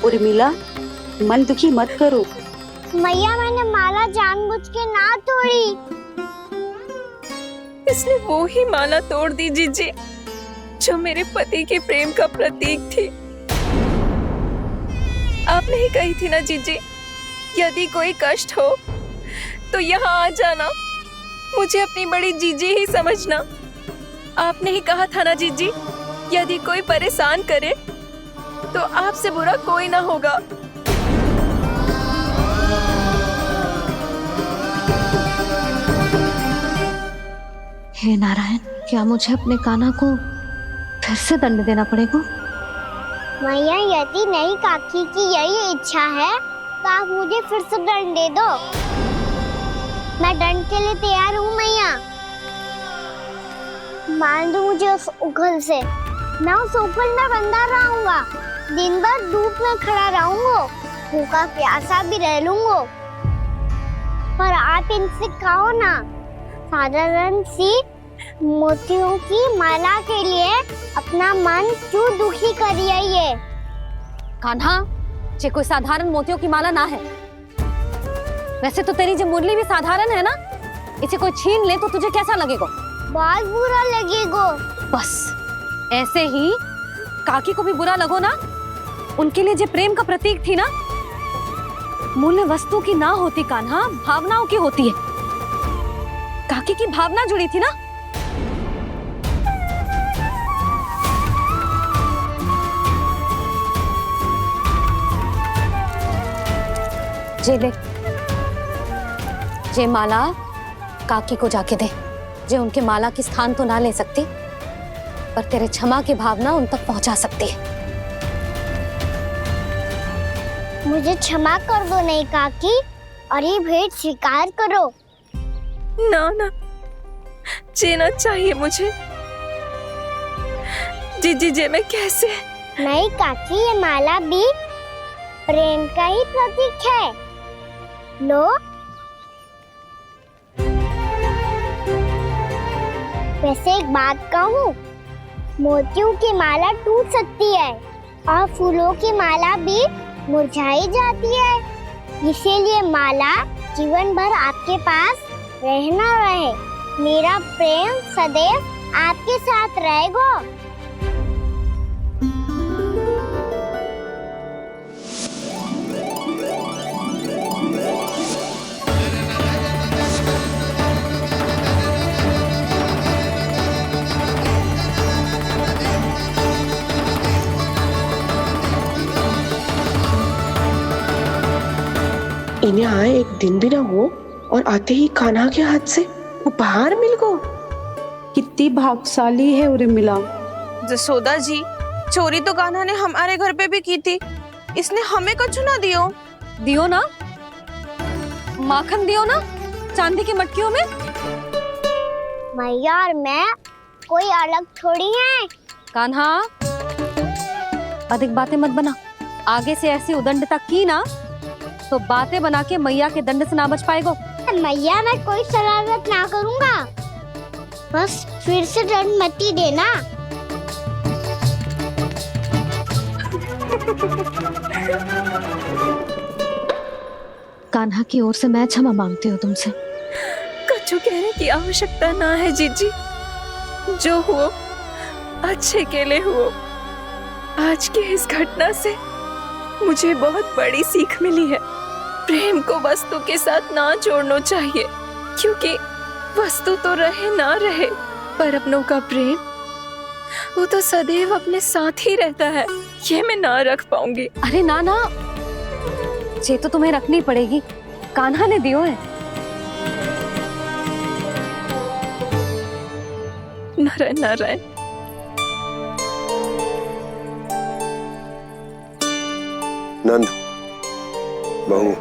उर्मिला, मन दुखी मत करो। मैया, मैंने माला जानबूझ के ना तोड़ी। इसने वो ही माला तोड़ दी जीजी, जो मेरे पति के प्रेम का प्रतीक थी। आपने ही कही थी ना जीजी, यदि कोई कष्ट हो तो यहाँ आ जाना, मुझे अपनी बड़ी जीजी ही समझना। आपने ही कहा था ना जीजी, यदि कोई परेशान करे तो आपसे बुरा कोई ना होगा। हे नारायण, क्या मुझे अपने कान्हा को फिर से दंड देना पड़ेगा? मैया, यदि नहीं काकी की यही इच्छा है तो आप मुझे फिर से दंड दे दो। मैं दंड के लिए तैयार हूँ मैया। मान दो मुझे उस उखल से, मैं उस उखल में बंधा रहूंगा, दिन भर धूप में खड़ा रहूंगा, भूखा प्यासा भी रह लूंगा। पर आप इनसे कहो ना, साधारण सी मोतियों की माला के लिए अपना मन क्यों दुखी करिए? ये कान्हा, ये कोई साधारण मोतियों की माला ना है। वैसे तो तेरी जो मुरली भी साधारण है ना, इसे कोई छीन ले तो तुझे कैसा लगेगा? बहुत बुरा लगेगा। बस ऐसे ही काकी को भी बुरा लगो ना। उनके लिए जो प्रेम का प्रतीक थी ना, मूल्य वस्तु की ना होती कान्हा, भावनाओं की होती है। काकी की भावना जुड़ी थी ना। जे ले, जे माला काकी को जाके दे। जे उनके माला की स्थान तो ना ले सकती, पर तेरे क्षमा की भावना उन तक पहुंचा सकती है। मुझे क्षमा कर दो नहीं काकी, और ये भेंट स्वीकार करो। ना ना, जीना चाहिए मुझे जीजी, जे मैं कैसे? नहीं काकी, ये माला भी प्रेम का ही प्रतीक है। लो, वैसे एक बात कहूँ, मोतियों की माला टूट सकती है और फूलों की माला भी मुरझाई जाती है। इसीलिए माला जीवन भर आपके पास रहना रहे। मेरा प्रेम सदैव आपके साथ रहेगा। इन्हें आए एक दिन भी ना हो और आते ही कान्हा के हाथ से उपहार मिल गो। कितनी भाग्यशाली है उर्मिला। जसोदा जी, चोरी तो कान्हा ने हमारे घर पे भी की थी, इसने हमें कछु ना दियो। दियो ना, माखन दियो ना चांदी की मटकियों में। मैया और मैं कोई अलग थोड़ी है। कान्हा, अधिक बातें मत बना। आगे से ऐसी उदंडता की ना तो बातें बना के मैया के दंड से ना बच पाएगो। मैया, मैं कोई शरारत ना करूंगा, बस फिर से दंड मत ही देना। कान्हा की ओर से मैं क्षमा मांगती हूँ तुमसे। कछु कहने की आवश्यकता ना है जीजी, जो हुआ अच्छे के लिए हुआ। आज की इस घटना से मुझे बहुत बड़ी सीख मिली है। प्रेम को वस्तु के साथ ना जोड़ना चाहिए, क्योंकि वस्तु तो रहे ना रहे, पर अपनों का प्रेम वो तो सदैव अपने साथ ही रहता है। ये मैं ना रख पाऊंगी। अरे ना ना, ये तो तुम्हें रखनी पड़ेगी, कान्हा ने दियो है। नारायण नारायण। नंद, बहू,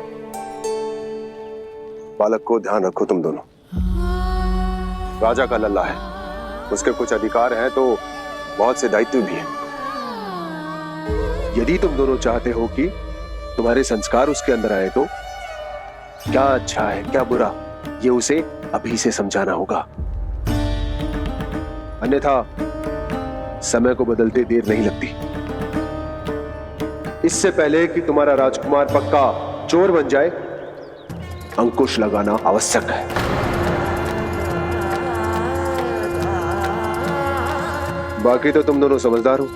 बालक को ध्यान रखो तुम दोनों। राजा का लल्ला है, उसके कुछ अधिकार हैं तो बहुत से दायित्व भी हैं। यदि तुम दोनों चाहते हो कि तुम्हारे संस्कार उसके अंदर आए तो क्या अच्छा है क्या बुरा, ये उसे अभी से समझाना होगा। अन्यथा समय को बदलते देर नहीं लगती। इससे पहले कि तुम्हारा राजकुमार पक्का चोर बन जाए, अंकुश लगाना आवश्यक है। बाकी तो तुम दोनों समझदार हो।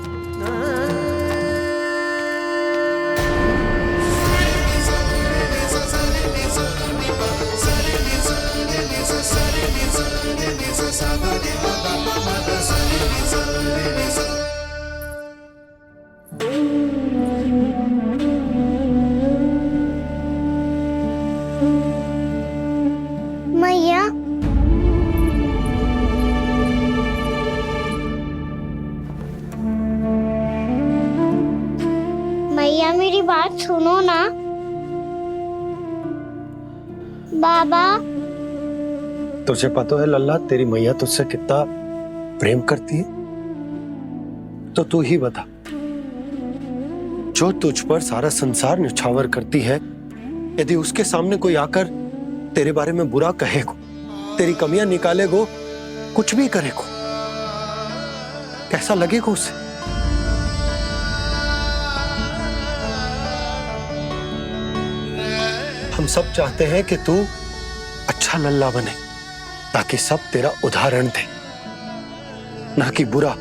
मैया, मैया मेरी बात सुनो ना। बाबा, तुझे पता है लल्ला, तेरी मैया तुझसे कितना प्रेम करती है, तो तू ही बता, जो तुझ पर सारा संसार न्यौछावर करती है, यदि उसके सामने कोई आकर तेरे बारे में बुरा कहेगो, तेरी कमियां निकालेगो, कुछ भी करेगो, कैसा लगेगा उसे? हम सब चाहते हैं कि तू अच्छा लल्ला बने, ताकि सब तेरा उदाहरण दे, ना कि बुरा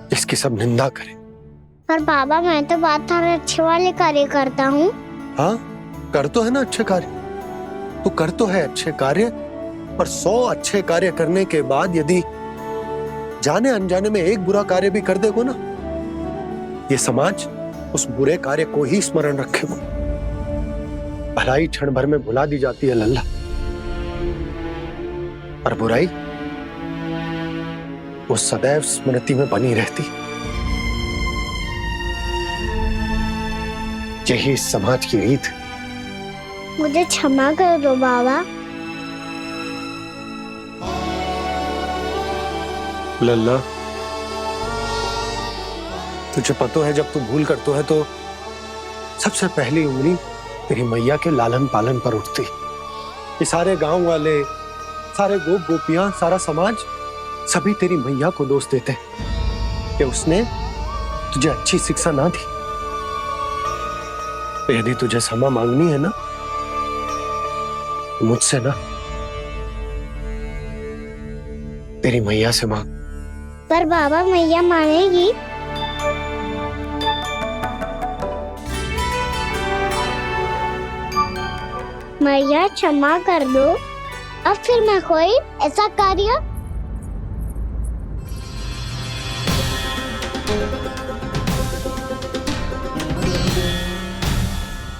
जिसकी सब निंदा करे। पर बाबा, मैं तो बात अच्छे वाले कार्य करता हूँ। हाँ, कर तो है ना अच्छे कार्य, तू कर तो है अच्छे कार्य, पर 100 अच्छे कार्य करने के बाद यदि जाने अनजाने में एक बुरा कार्य भी कर देगो ना, ये समाज उस बुरे कार्य को ही स्मरण रखेगो। भलाई क्षण भर में भुला दी जाती है लल्ला, पर बुराई वो सदैव स्मृति में बनी रहती। यही इस समाज की रीत। मुझे क्षमा कर दो बाबा। लल्ला, तुझे पता है जब तू भूल करतो है तो सबसे पहली उंगली तेरी मैया के लालन पालन पर उठती। ये सारे गांव वाले, सारे गोप गोपियां, सारा समाज सभी तेरी मैया को दोष देते कि उसने तुझे अच्छी शिक्षा ना दी। तो यदि तुझे क्षमा मांगनी है ना, मुझसे ना, तेरी मैया से मांग। पर बाबा, मैया मानेगी? मैया क्षमा कर दो, अब फिर मैं कोई ऐसा कार्य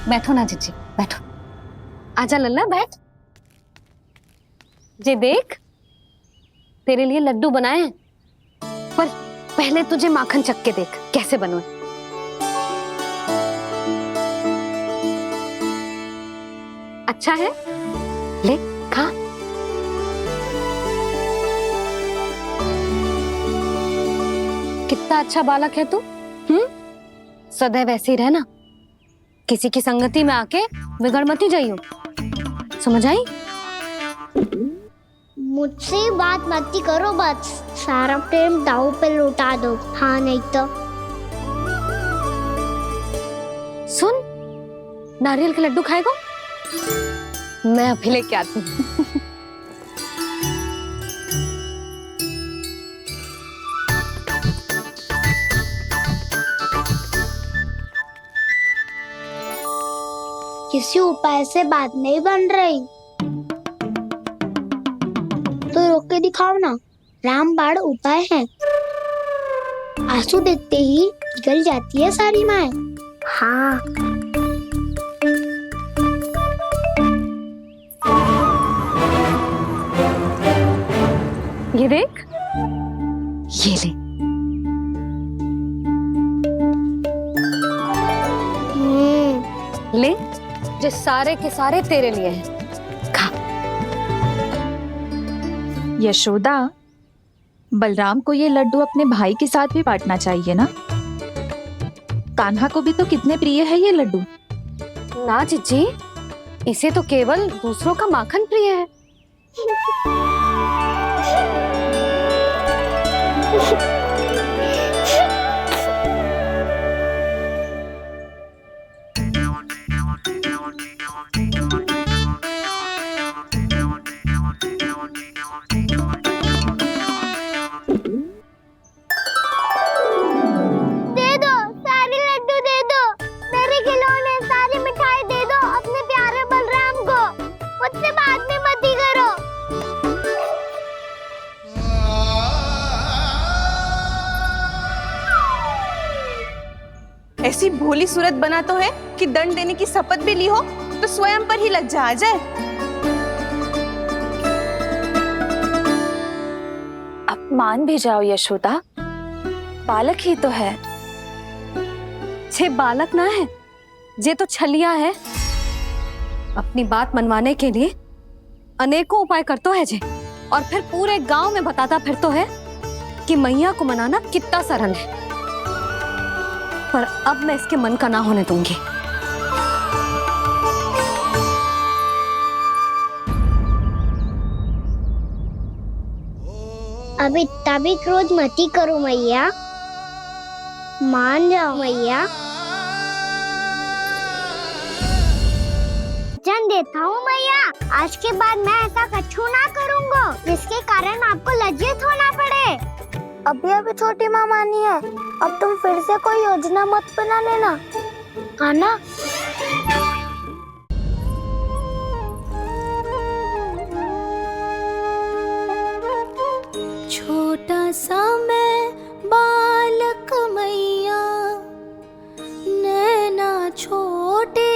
बैठो ना जीजी, बैठो। आजा लल्ला, बैठ। जे देख, तेरे लिए लड्डू बनाए हैं, पर पहले तुझे माखन चख के देख कैसे बने। अच्छा है, ले खा। कितना अच्छा बालक है तू। सदैव ऐसे ही रहना, किसी की संगति में आके बिगड़ मती जाइयो, समझ आई? मुझसे बात मत करो, बस सारा प्रेम दाव पे लौटा दो। हाँ नहीं तो सुन, नारियल के लड्डू खाएगा? मैं अभी लेके आती हूँ। किसी उपाय से बात नहीं बन रही तो रोक के दिखाओ ना। रामबाण उपाय है, आंसू देखते ही गल जाती है सारी माए। हाँ ये देख, ये ले। ले, जो सारे के सारे तेरे लिए हैं, खा। यशोदा, बलराम को ये लड्डू अपने भाई के साथ भी बांटना चाहिए ना। कान्हा को भी तो कितने प्रिय है ये लड्डू। ना जीजी, इसे तो केवल दूसरों का माखन प्रिय है। ऐसी भोली सूरत बना तो है कि दंड देने की शपथ भी ली हो तो स्वयं पर ही लज्जा आ जाए। अब मान भी जाओ यशोदा, बालक ही तो है। छे बालक ना है, जे तो छलिया है। अपनी बात मनवाने के लिए अनेकों उपाय करतो है जे, और फिर पूरे गांव में बताता फिरतो है कि मैया को मनाना कितना सरल है। पर अब मैं इसके मन का ना होने दूंगी। अब इतना भी क्रोध मती करो मैया, मान जाओ मैया। जन देता हूँ मैया, आज के बाद मैं ऐसा कछु ना करूँगा जिसके कारण आपको लज्जित होना पड़े। अभी अभी छोटी माँ मानी है, अब तुम फिर से कोई योजना मत बना लेना, हाँ ना? छोटा सा मैं बालक मैया, नैना छोटे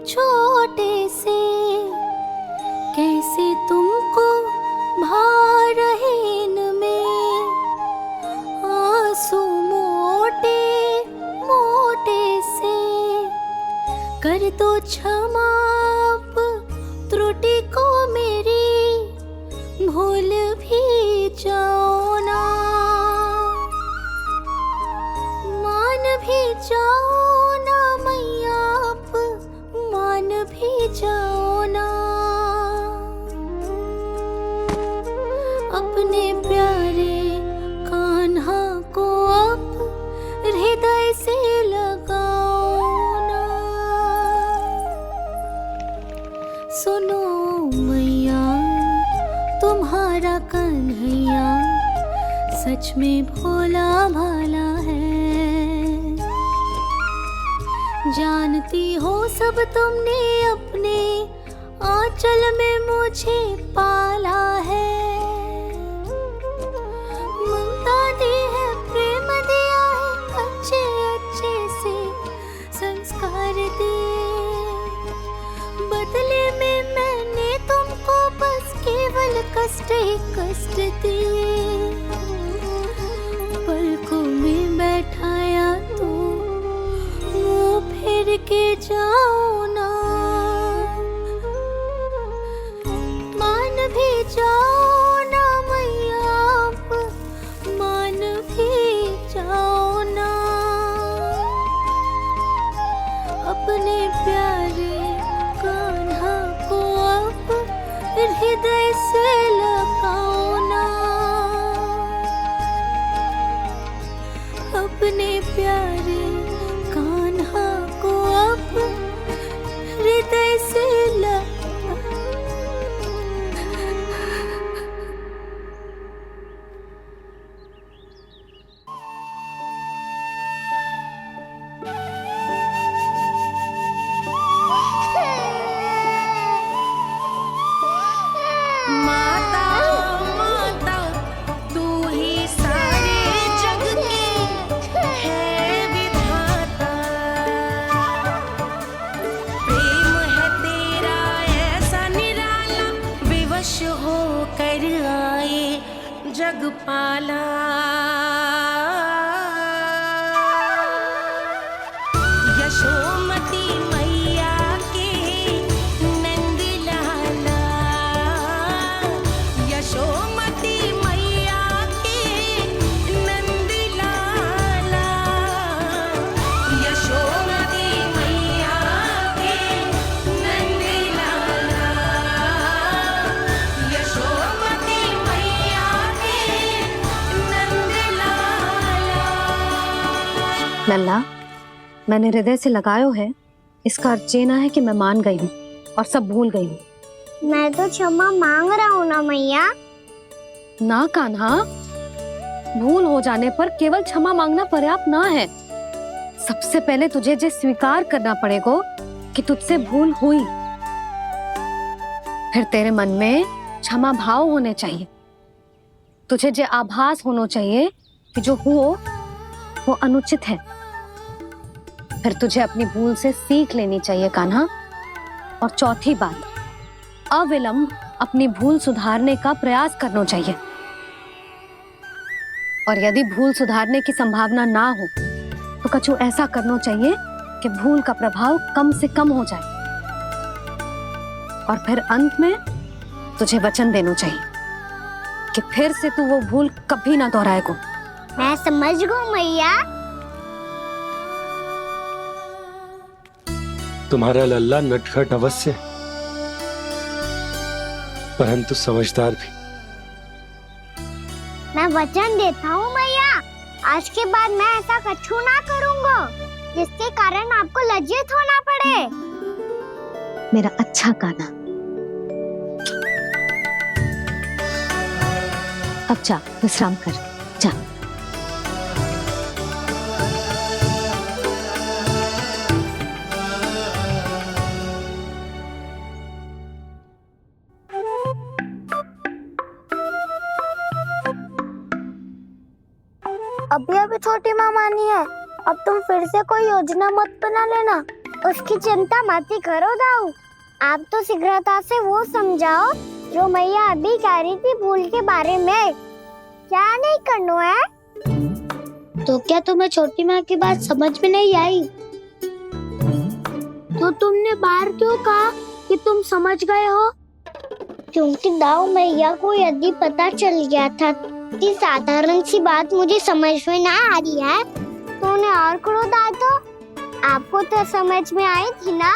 छोटे से, कैसे तुमको भा रहे इनमें आंसू मोटे मोटे से। कर दो क्षमा त्रुटि को मेरी, भूल भी जाओ ना, मान भी जाओ ना मैया, आप मान भी जाओ ना। अपने प्यारे कान्हा को अब हृदय से लगाओ ना। सुनो मैया, तुम्हारा कन्हैया सच में भोला भाला है। जानती हो सब तुमने अपने आंचल में मुझे पाला है। ममता दी है, प्रेम दिया है, अच्छे अच्छे से संस्कार दिए। केवल कष्ट ही कष्ट दिए, पलकों में बैठाया तो मुंह फेर के जाओ ना, मान भी जाओ ना मैया, आप मान भी जाओ ना, अपने प्यारे कान्हा को अब हृदय से लगाओ ना, अपने प्यारे कान्हा को अब हृदय से माता माता तू ही सारे जग के है विधाता, प्रेम है तेरा ऐसा निराला, विवश हो कर आए जग पाला, यशोमती मैया के नंद लाला, यशोमती मैया के नंद लाला, यशोमती मैया के नंद लाला, यशोमती मैया के नंद लाला। लल्ला, मैंने हृदय से लगायो है, इसका अर्थ ये ना है कि मैं मान गई हूँ और सब भूल गई हूँ। मैं तो क्षमा मांग रहा हूँ ना मैया। ना कान्हा, भूल हो जाने पर केवल क्षमा मांगना पर्याप्त ना है। सबसे पहले तुझे ये स्वीकार करना पड़ेगा कि तुझसे भूल हुई, फिर तेरे मन में क्षमा भाव होने चाहिए। तुझे ये आभास होना चाहिए कि जो हुआ वो अनुचित है। फिर तुझे अपनी भूल से सीख लेनी चाहिए कान्हा। और चौथी बात, अविलंब अपनी भूल सुधारने का प्रयास करना चाहिए। और यदि भूल सुधारने की संभावना ना हो तो कछु ऐसा करना चाहिए कि भूल का प्रभाव कम से कम हो जाए। और फिर अंत में तुझे वचन देना चाहिए कि फिर से तू वो भूल कभी ना दोहराएगा। मैं समझ गई मैया। तुम्हारा लल्ला नटखट अवश्य, परंतु समझदार भी। मैं वचन देता हूँ मैया, आज के बाद मैं ऐसा कछु ना करूँगा जिसके कारण आपको लज्जित होना पड़े। मेरा अच्छा कान्हा, अब जा विश्राम कर, जा। अभी अभी छोटी माँ मानी है, अब तुम फिर से कोई योजना मत बना लेना। उसकी चिंता मत ही करो दाऊ, आप तो शीघ्रता से वो समझाओ जो मैया अभी कह रही थी भूल के बारे में। क्या नहीं करना है? तो क्या तुम्हें छोटी माँ की बात समझ में नहीं आई? तो तुमने बाहर क्यों कहा कि तुम समझ गए हो? क्योंकि दाऊ मैया को यदि पता चल गया था कि साधारण सी बात मुझे समझ में ना आ रही है तो उन्हें और क्रोध आया। तो आपको तो समझ में आई थी ना,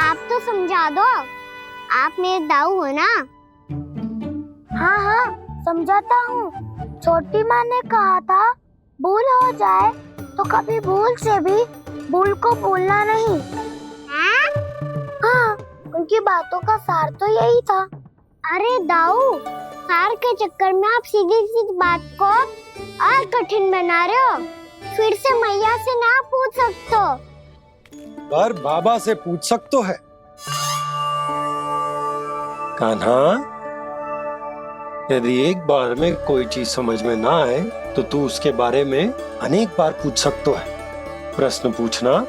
आप तो समझा दो, आप मेरे दाऊ हो ना। हाँ हाँ समझाता हूँ। छोटी माँ ने कहा था भूल हो जाए तो कभी भूल से भी भूल को भूलना नहीं। हाँ, उनकी बातों का सार तो यही था। अरे दाऊ, सार के चक्कर में आप सीधी सीधी बात को और कठिन बना रहे हो। फिर से मैया से ना पूछ सकते हो, पर बाबा से पूछ सकते है। कान्हा, यदि एक बार में कोई चीज समझ में ना आए तो तू उसके बारे में अनेक बार पूछ सकते है। प्रश्न पूछना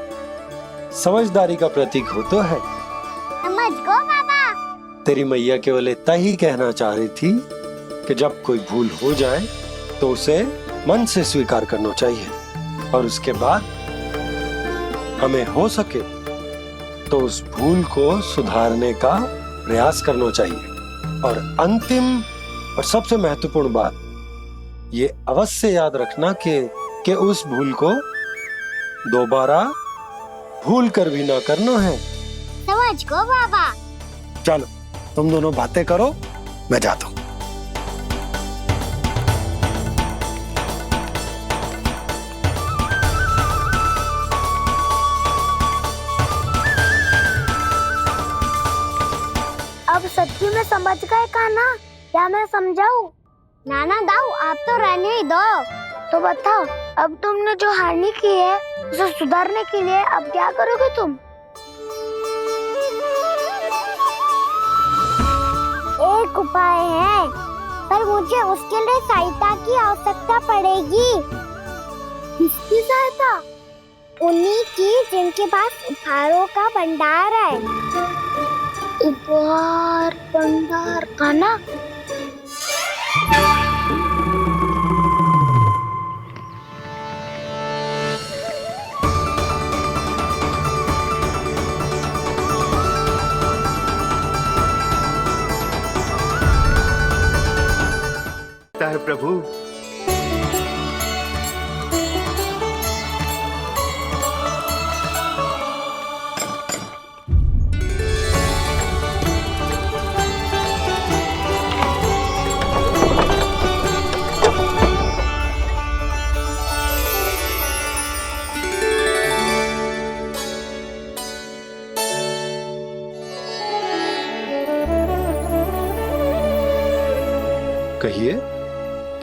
समझदारी का प्रतीक होता है। समझ गो बाबा। तेरी मैया केवल इतना ही कहना चाह रही थी कि जब कोई भूल हो जाए तो उसे मन से स्वीकार करना चाहिए और उसके बाद हमें हो सके तो उस भूल को सुधारने का प्रयास करना चाहिए। और अंतिम और सबसे महत्वपूर्ण बात ये अवश्य याद रखना कि उस भूल को दोबारा भूल कर भी ना करना है। समझ गो बाबा। चलो तुम दोनों बातें करो, मैं जाता हूँ। अब सच्ची में समझ गए कान्हा, क्या मैं समझाऊं? नाना दाऊ आप तो रहने ही दो। तो बताओ, अब तुमने जो हानि की है उसे सुधारने के लिए अब क्या करोगे तुम? एक उपाय है, पर मुझे उसके लिए सहायता की आवश्यकता पड़ेगी। किसकी सहायता? उन्हीं की जिनके पास उपहारों का भंडार है। उपहार भंडार का ना? है प्रभु। कहिए,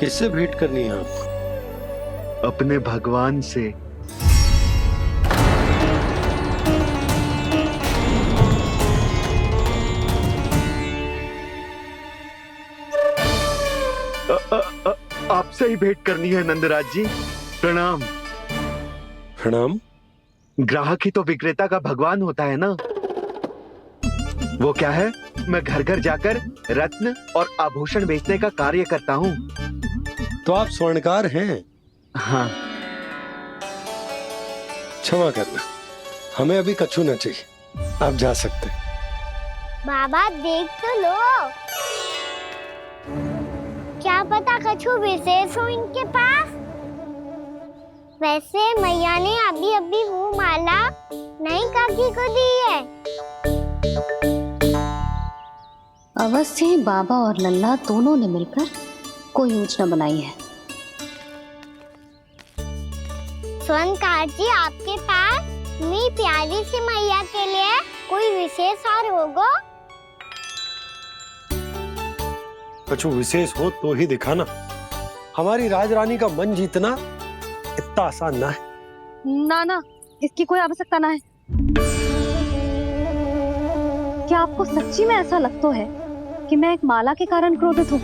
किससे भेंट करनी है आपको? अपने भगवान से। आपसे ही भेंट करनी है नंदराज जी। प्रणाम। प्रणाम। ग्राहक ही तो विक्रेता का भगवान होता है ना। वो क्या है, मैं घर घर जाकर रत्न और आभूषण बेचने का कार्य करता हूँ। तो आप स्वर्णकार हैं? हाँ। क्षमा करना, हमें अभी कछु न चाहिए, आप जा सकते हैं। बाबा देख तो लो, क्या पता कछु विशेष हो इनके पास। वैसे मैया ने अभी अभी वो माला नई काकी को दी है। अवश्य ही बाबा और लल्ला दोनों ने मिलकर कोई योजना बनाई है। स्वर्णकार जी, आपके पास मेरी प्यारी सी मैया के लिए कोई विशेष हार होगा? कछु विशेष हो तो ही दिखाना। हमारी राजरानी का मन जीतना इतना आसान ना है। ना ना, इसकी कोई आवश्यकता ना है। क्या आपको सच्ची में ऐसा लगता है कि मैं एक माला के कारण क्रोधित हूँ?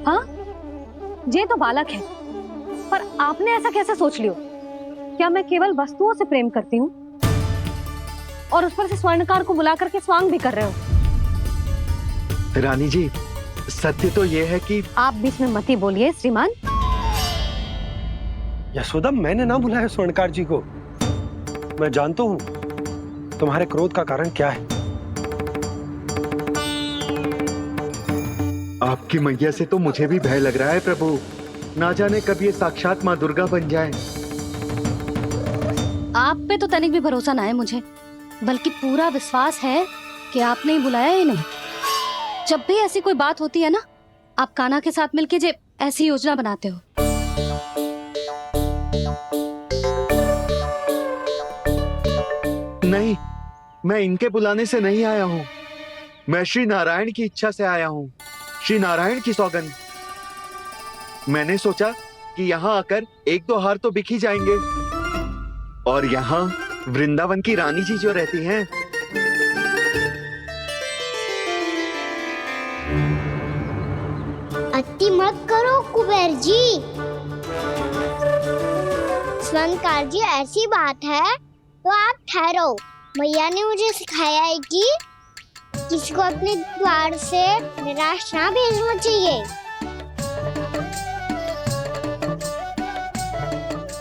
हाँ, ये तो बालक है, पर आपने ऐसा कैसे सोच लियो? क्या मैं केवल वस्तुओं से प्रेम करती हूँ और उस पर से स्वर्णकार को बुला करके स्वांग भी कर रहे हो? रानी जी, सत्य तो ये है कि आप बीच में मत ही बोलिए श्रीमान। यशोदा, मैंने ना बुलाया स्वर्णकार जी को। मैं जानता हूँ तुम्हारे क्रोध का कारण क्या है। आपकी मैया से तो मुझे भी भय लग रहा है प्रभु। ना जाने कब ये साक्षात माँ दुर्गा बन जाए। आप पे तो तनिक भी भरोसा ना है मुझे, बल्कि पूरा विश्वास है कि आपने ही बुलाया ही नहीं। जब भी ऐसी कोई बात होती है ना, आप कान्हा के साथ मिलके जे ऐसी योजना बनाते हो। नहीं, मैं इनके बुलाने से नहीं आया हूँ। मैं श्री नारायण की इच्छा से आया हूँ, श्री नारायण की सौगंध। मैंने सोचा कि यहाँ आकर एक दो हार तो बिक ही जाएंगे। और यहाँ वृंदावन की रानी जी जो रहती हैं, अति मत करो कुबेर जी। स्वर्णकार जी, ऐसी बात है तो आप ठहरो। मैया ने मुझे सिखाया है कि किसी को अपने द्वार से निराश ना भेजना चाहिए।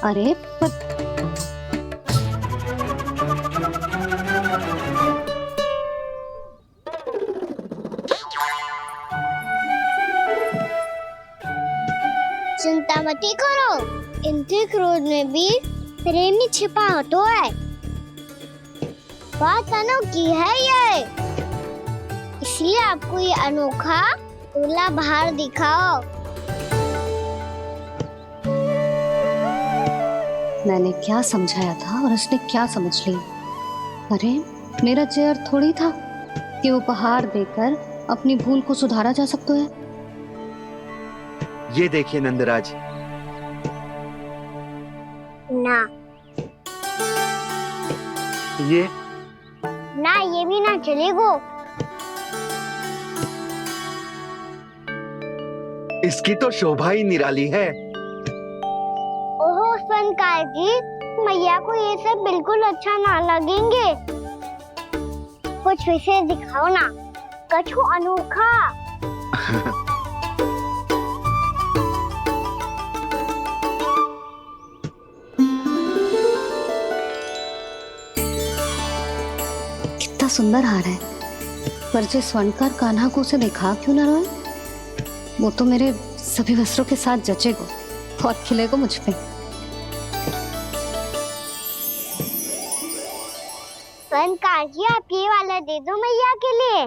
अरे पर चिंता मत करो, इनके क्रोध में भी प्रेम ही छिपा होता है। बात अनोखी है ये, इसलिए आपको ये अनोखा दूल्हा बाहर दिखाओ। मैंने क्या समझाया था और उसने क्या समझ लिया। अरे मेरा चेयर थोड़ी था कि उपहार देकर अपनी भूल को सुधारा जा सकता है। ये देखिए नंदराज। ना ये ना, ये भी ना चलेगो। इसकी तो शोभा ही निराली है। ओहो संकार जी, मैया को ये सब बिल्कुल अच्छा ना लगेंगे। कुछ विशेष दिखाओ ना, कछु अनोखा। कितना सुंदर हार है, पर जो स्वर्णकार कान्हा को उसे दिखा क्यों ना रोए? वो तो मेरे सभी वस्त्रों के साथ जचेगा, बहुत खिलेगा मुझ पे। संकार जी, आप ये वाला दे दो मैया के लिए।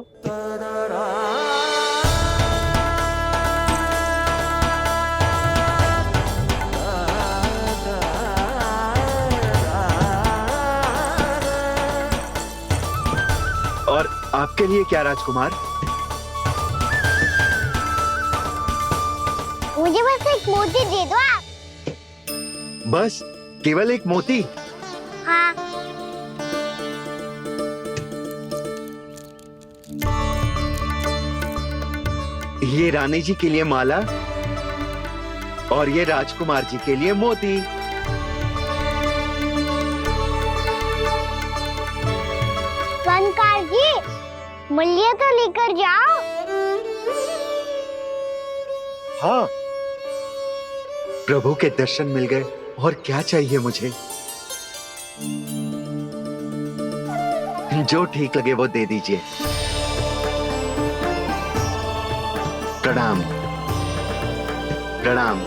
और आपके लिए क्या राजकुमार? मुझे बस एक मोती दे दो आप। बस केवल एक मोती? हाँ। ये रानी जी के लिए माला और ये राजकुमार जी के लिए मोती। संकार जी, मूल्य तो लेकर जाओ। हाँ, प्रभु के दर्शन मिल गए, और क्या चाहिए मुझे? जो ठीक लगे वो दे दीजिए। प्रणाम प्रणाम।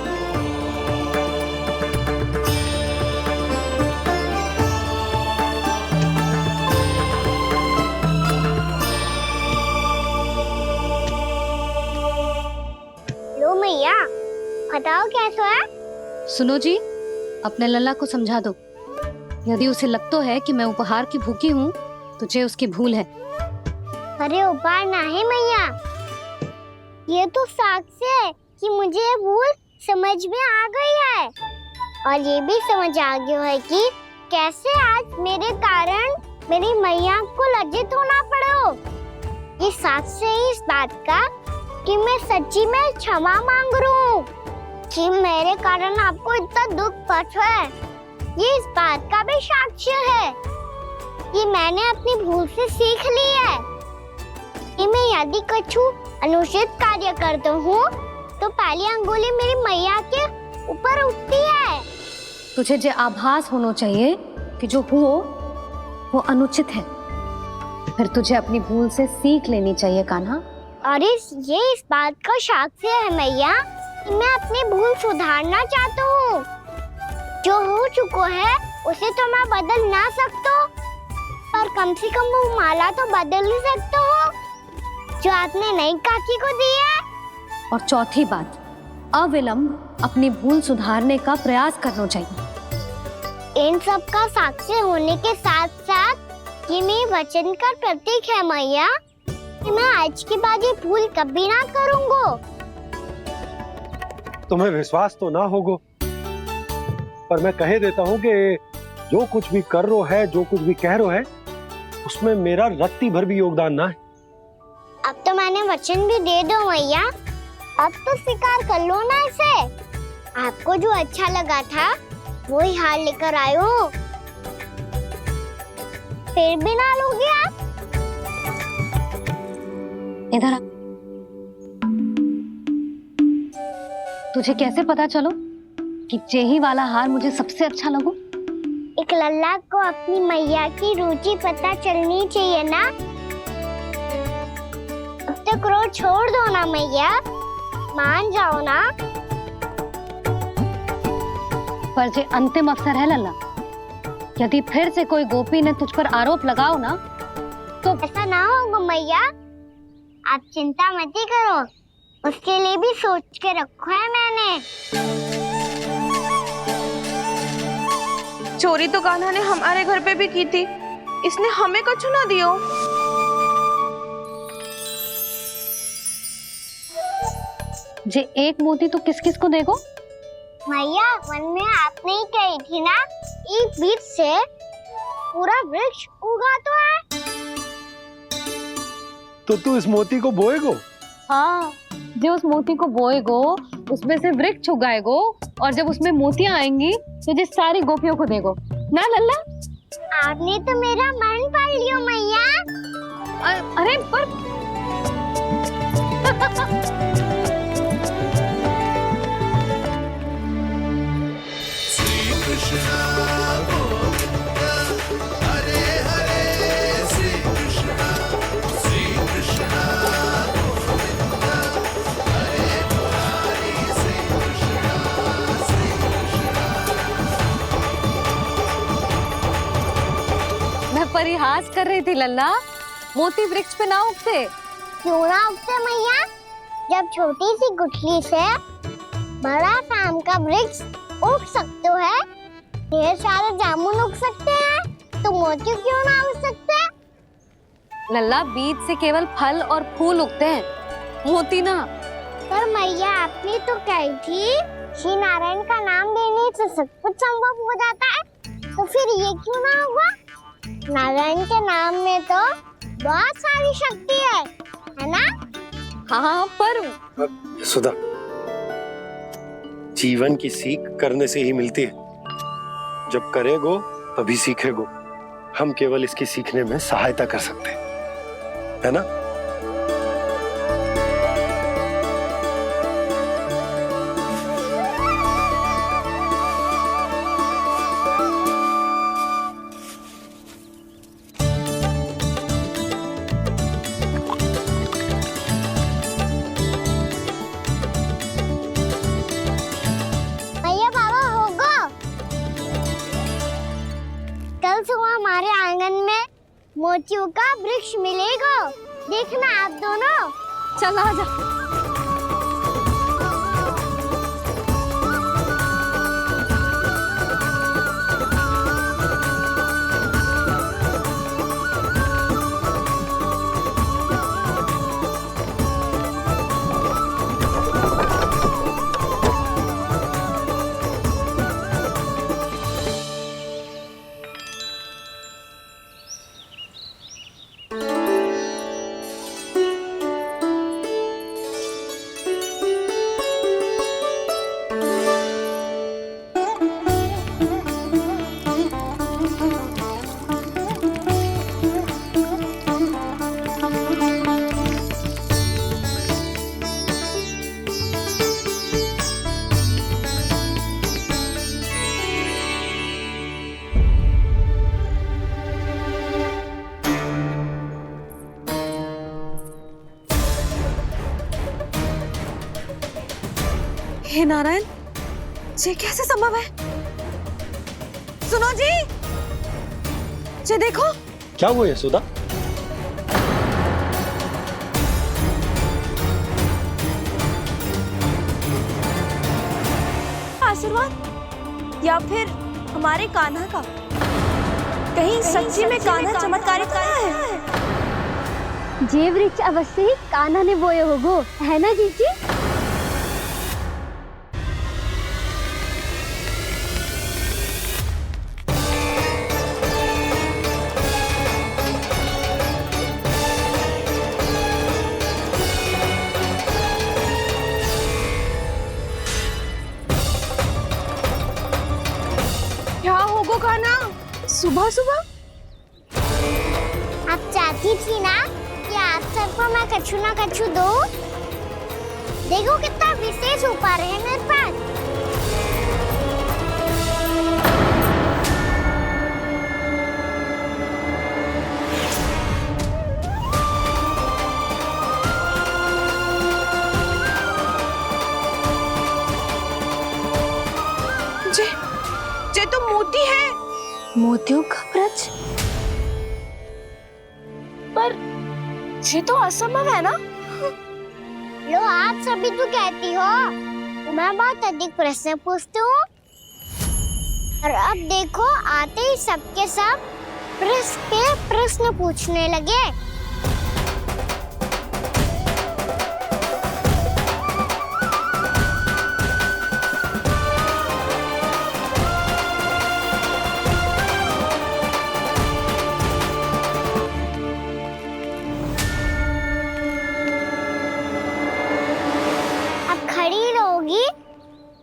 लो मैया, बताओ कैसा है? सुनो जी, अपने लल्ला को समझा दो। यदि उसे लगता है कि मैं उपहार की भूखी हूँ, तुझे उसकी भूल है। अरे उपहार ना है मैया, ये तो साक्ष्य है कि मुझे ये भूल समझ में आ गई है, और ये भी समझ आ गया है कि कैसे आज मेरे कारण मेरी मैया को लज्जित होना पड़ो। ये साक्ष्य है इस बात का कि मैं सच्ची में क्षमा मांग रहा हूँ कि मेरे कारण आपको इतना दुख पहुंचा है। ये इस बात का भी साक्ष्य है कि मैंने अपनी भूल से सीख ली है कि मैं यदि कछु अनुचित कार्य करता हूँ तो पहली अंगुली मेरी मैया के ऊपर उठती है। तुझे जो आभास होना चाहिए कि जो हुआ वो अनुचित है, फिर तुझे अपनी भूल से सीख लेनी चाहिए कान्हा। और ये इस बात का साक्ष्य है मैया कि मैं अपनी भूल सुधारना चाहता हूँ। जो हो चुका है उसे तो मैं बदल ना सकता, पर कम से कम वो माला तो बदल ही सकता हूँ जो आपने नई काकी को दी है। और चौथी बात, अविलंब अपनी भूल सुधारने का प्रयास करना चाहिए। इन सब का साक्षी होने के साथ साथ ये मेरे वचन का प्रतीक है मैया कि मैं आज के बाद ये भूल कभी ना करूँगा। तुम्हें विश्वास तो ना होगा, पर मैं कह देता हूँ कि जो कुछ भी कर रो है, जो कुछ भी कह रो है, उसमें मेरा रत्ती भर भी योगदान ना है। अब तो मैंने वचन भी दे दो मैया, अब तो स्वीकार कर लो ना इसे। आपको जो अच्छा लगा था वो ही हार लेकर आयो, फिर भी ना लोगे आप? इधर आ। तुझे कैसे पता चलो कि जेही वाला हार मुझे सबसे अच्छा लगो? एक लल्ला को अपनी मैया की रुचि पता चलनी चाहिए ना। अब तक रोज छोड़ दो ना मैया, मान जाओ ना। पर जे अंतिम अवसर है लल्ला, यदि फिर से कोई गोपी ने तुझ पर आरोप लगाओ ना तो ऐसा ना होगा मैया, आप चिंता मत ही करो, उसके लिए भी सोच के रखा है मैंने। चोरी तो कान्हा ने हमारे घर पे भी की थी, इसने हमें कुछ ना दियो। जे एक मोती तो किस किस को देगो? मैया मन में आपने ही कही थी ना, एक बीज से पूरा वृक्ष उगा तो है। तो तू इस मोती को बोएगो? हाँ, जो उस मोती को बोएगो उसमें से वृक्ष उगाएगो, और जब उसमें मोतियां आएंगी तो जिस सारी गोपियों को देगो ना लल्ला। आपने तो मेरा मन पढ़ लियो मैया। अरे पर श्री कृष्ण गोविंद हरे हरे, श्री कृष्ण गोविंद हरे मुरारी, श्री कृष्ण मैं परिहास कर रही थी लल्ला, मोती वृक्ष पे ना उगते। क्यों ना उगते मैया? जब छोटी सी गुठली से बड़ा आम का वृक्ष उग सकते है, ढेर सारे जामुन उग सकते हैं, तो मोती क्यों ना उग सकते? लल्ला, बीज से केवल फल और फूल उगते हैं, मोती ना। पर मैया आपने तो कही थी श्री नारायण का नाम लेने से सब कुछ संभव हो जाता है, तो फिर ये क्यों ना होगा? नारायण के नाम में तो बहुत सारी शक्ति है ना? हाँ, पर सुधा, जीवन की सीख करने से ही मिलती है। जब करेगो तभी सीखेगो। हम केवल इसकी सीखने में सहायता कर सकते हैं, है ना? हमारे आंगन में मोतियों का वृक्ष मिलेगा, देखना आप दोनों। चल आजा। हे नारायण, ये कैसे संभव है? सुनो जी, ये देखो। क्या हुआ यशोदा? आशीर्वाद या फिर हमारे कान्हा का? कहीं सच्ची में कान्हा चमत्कारी कान्हा है? जे वृक्ष अवश्य ही कान्हा ने बोए होगो, है ना जीजी? क्या होगो कान्हा सुबह सुबह? आप चाहती थी ना कि आप सर पर मैं कछु ना कछु दो। देखो कितना विशेष उपहार है मेरे पास। जे तो मोती है। मोतियों का ब्रज? पर ये तो असंभव है ना। लो आप सभी तो कहती हो तो मैं बहुत अधिक प्रश्न पूछती हूँ, और अब देखो आते ही सबके सब प्रश्न पे प्रश्न पूछने लगे।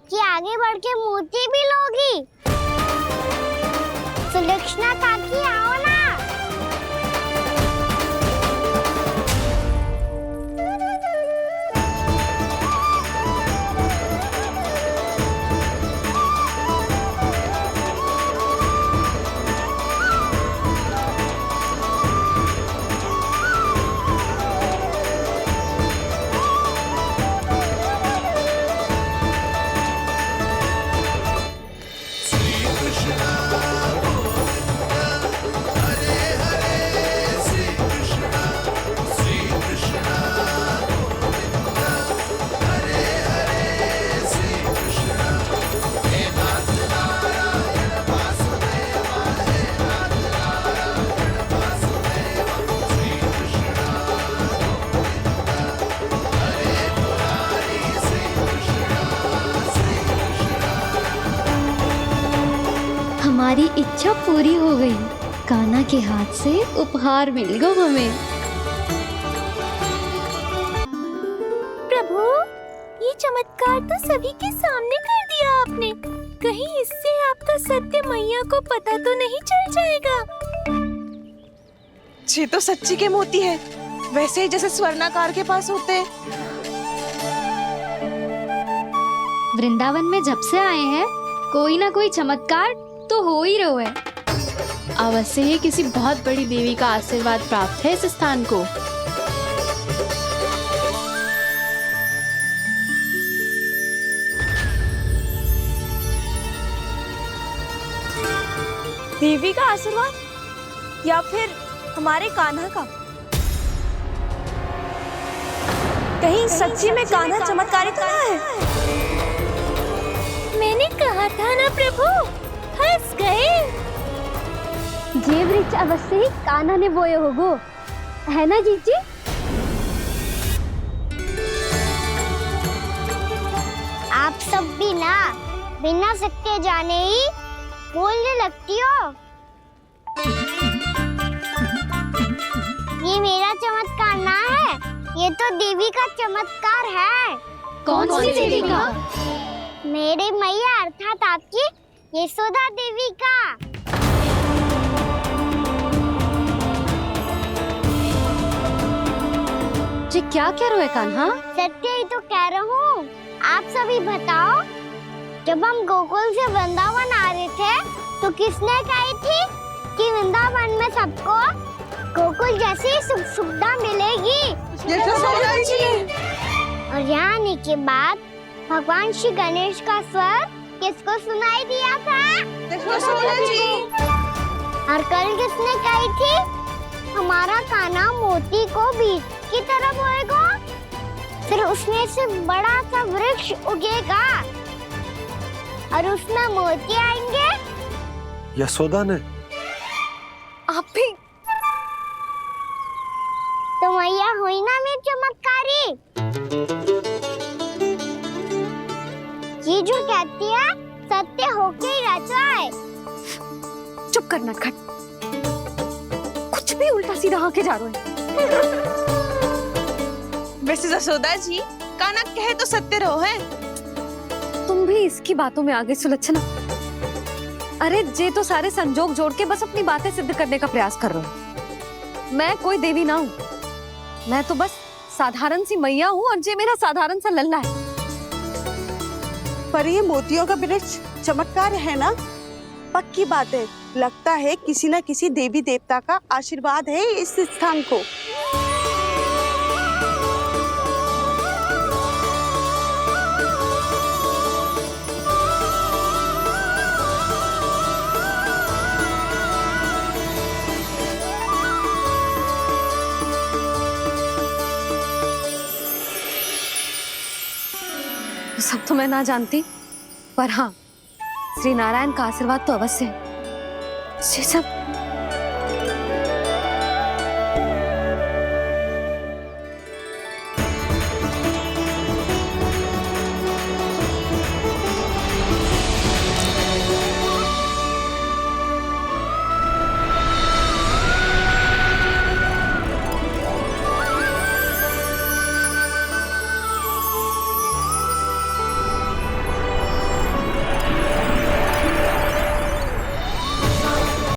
कि आगे बढ़ के मोती भी लोगी? सुलक्षणा काकी आओ ना। हमारी इच्छा पूरी हो गई। कान्हा के हाथ से उपहार मिल गया हमें। प्रभु, ये चमत्कार तो सभी के सामने कर दिया आपने। कहीं इससे आपका सत्य मैया को पता तो नहीं चल जाएगा? ये तो सच्ची के मोती है, वैसे ही जैसे स्वर्णाकार के पास होते हैं। वृंदावन में जब से आए हैं कोई ना कोई चमत्कार तो हो ही रहा है। अवश्य ही किसी बहुत बड़ी देवी का आशीर्वाद प्राप्त है इस स्थान को। देवी का आशीर्वाद या फिर हमारे कान्हा का? कहीं सच्ची में कान्हा चमत्कारी तो ना है? मैंने कहा था ना प्रभु, हंस गए। ये वृक्ष अवश्य ही कान्हा ने बोए होगो, है ना जीजी? आप सब भी ना बिना सत्य जाने ही बोलने लगती हो। ये मेरा चमत्कार ना है, ये तो देवी का चमत्कार है। कौन सी देवी का? मेरे मैया अर्थात आपकी यशोदा देवी का। जी क्या कह रहे हो कान्हा? सत्य ही तो कह रहा हूँ। आप सभी बताओ, जब हम गोकुल से वृंदावन आ रहे थे तो किसने कही थी कि वृंदावन में सबको गोकुल जैसी सुख सुविधा मिलेगी? यशोदा जी। और यहाँ आने के बाद भगवान श्री गणेश का स्वर किसको सुनाई दिया था? यशोदा जी। और कल किसने कही थी हमारा कान्हा मोती को बीज की तरह बोएगा, फिर उसमें से बड़ा सा वृक्ष उगेगा और उसमें मोती आएंगे? यशोदा ने? आप भी? तो मैया हुई ना मेरी चमत्कारी। ये जो कहती है सत्य होके ही रहता है। चुप कर नटखट, कुछ भी उल्टा सीधा होके जा रहे हो। वैसे यशोदा जी, कान्हा कहे तो सत्य रहो है। तुम भी इसकी बातों में आगे सुलझना। अरे जे तो सारे संजोग जोड़ के बस अपनी बातें सिद्ध करने का प्रयास कर रहे हो। मैं कोई देवी ना हूँ, मैं तो बस साधारण सी मैया हूँ और ये मेरा साधारण सा लल्ला है। पर ये मोतियों का वृक्ष चमत्कार है ना? पक्की बात है, लगता है किसी न किसी देवी देवता का आशीर्वाद है इस स्थान को। सब तो मैं ना जानती, पर हाँ, श्री नारायण का आशीर्वाद तो अवश्य है। ये सब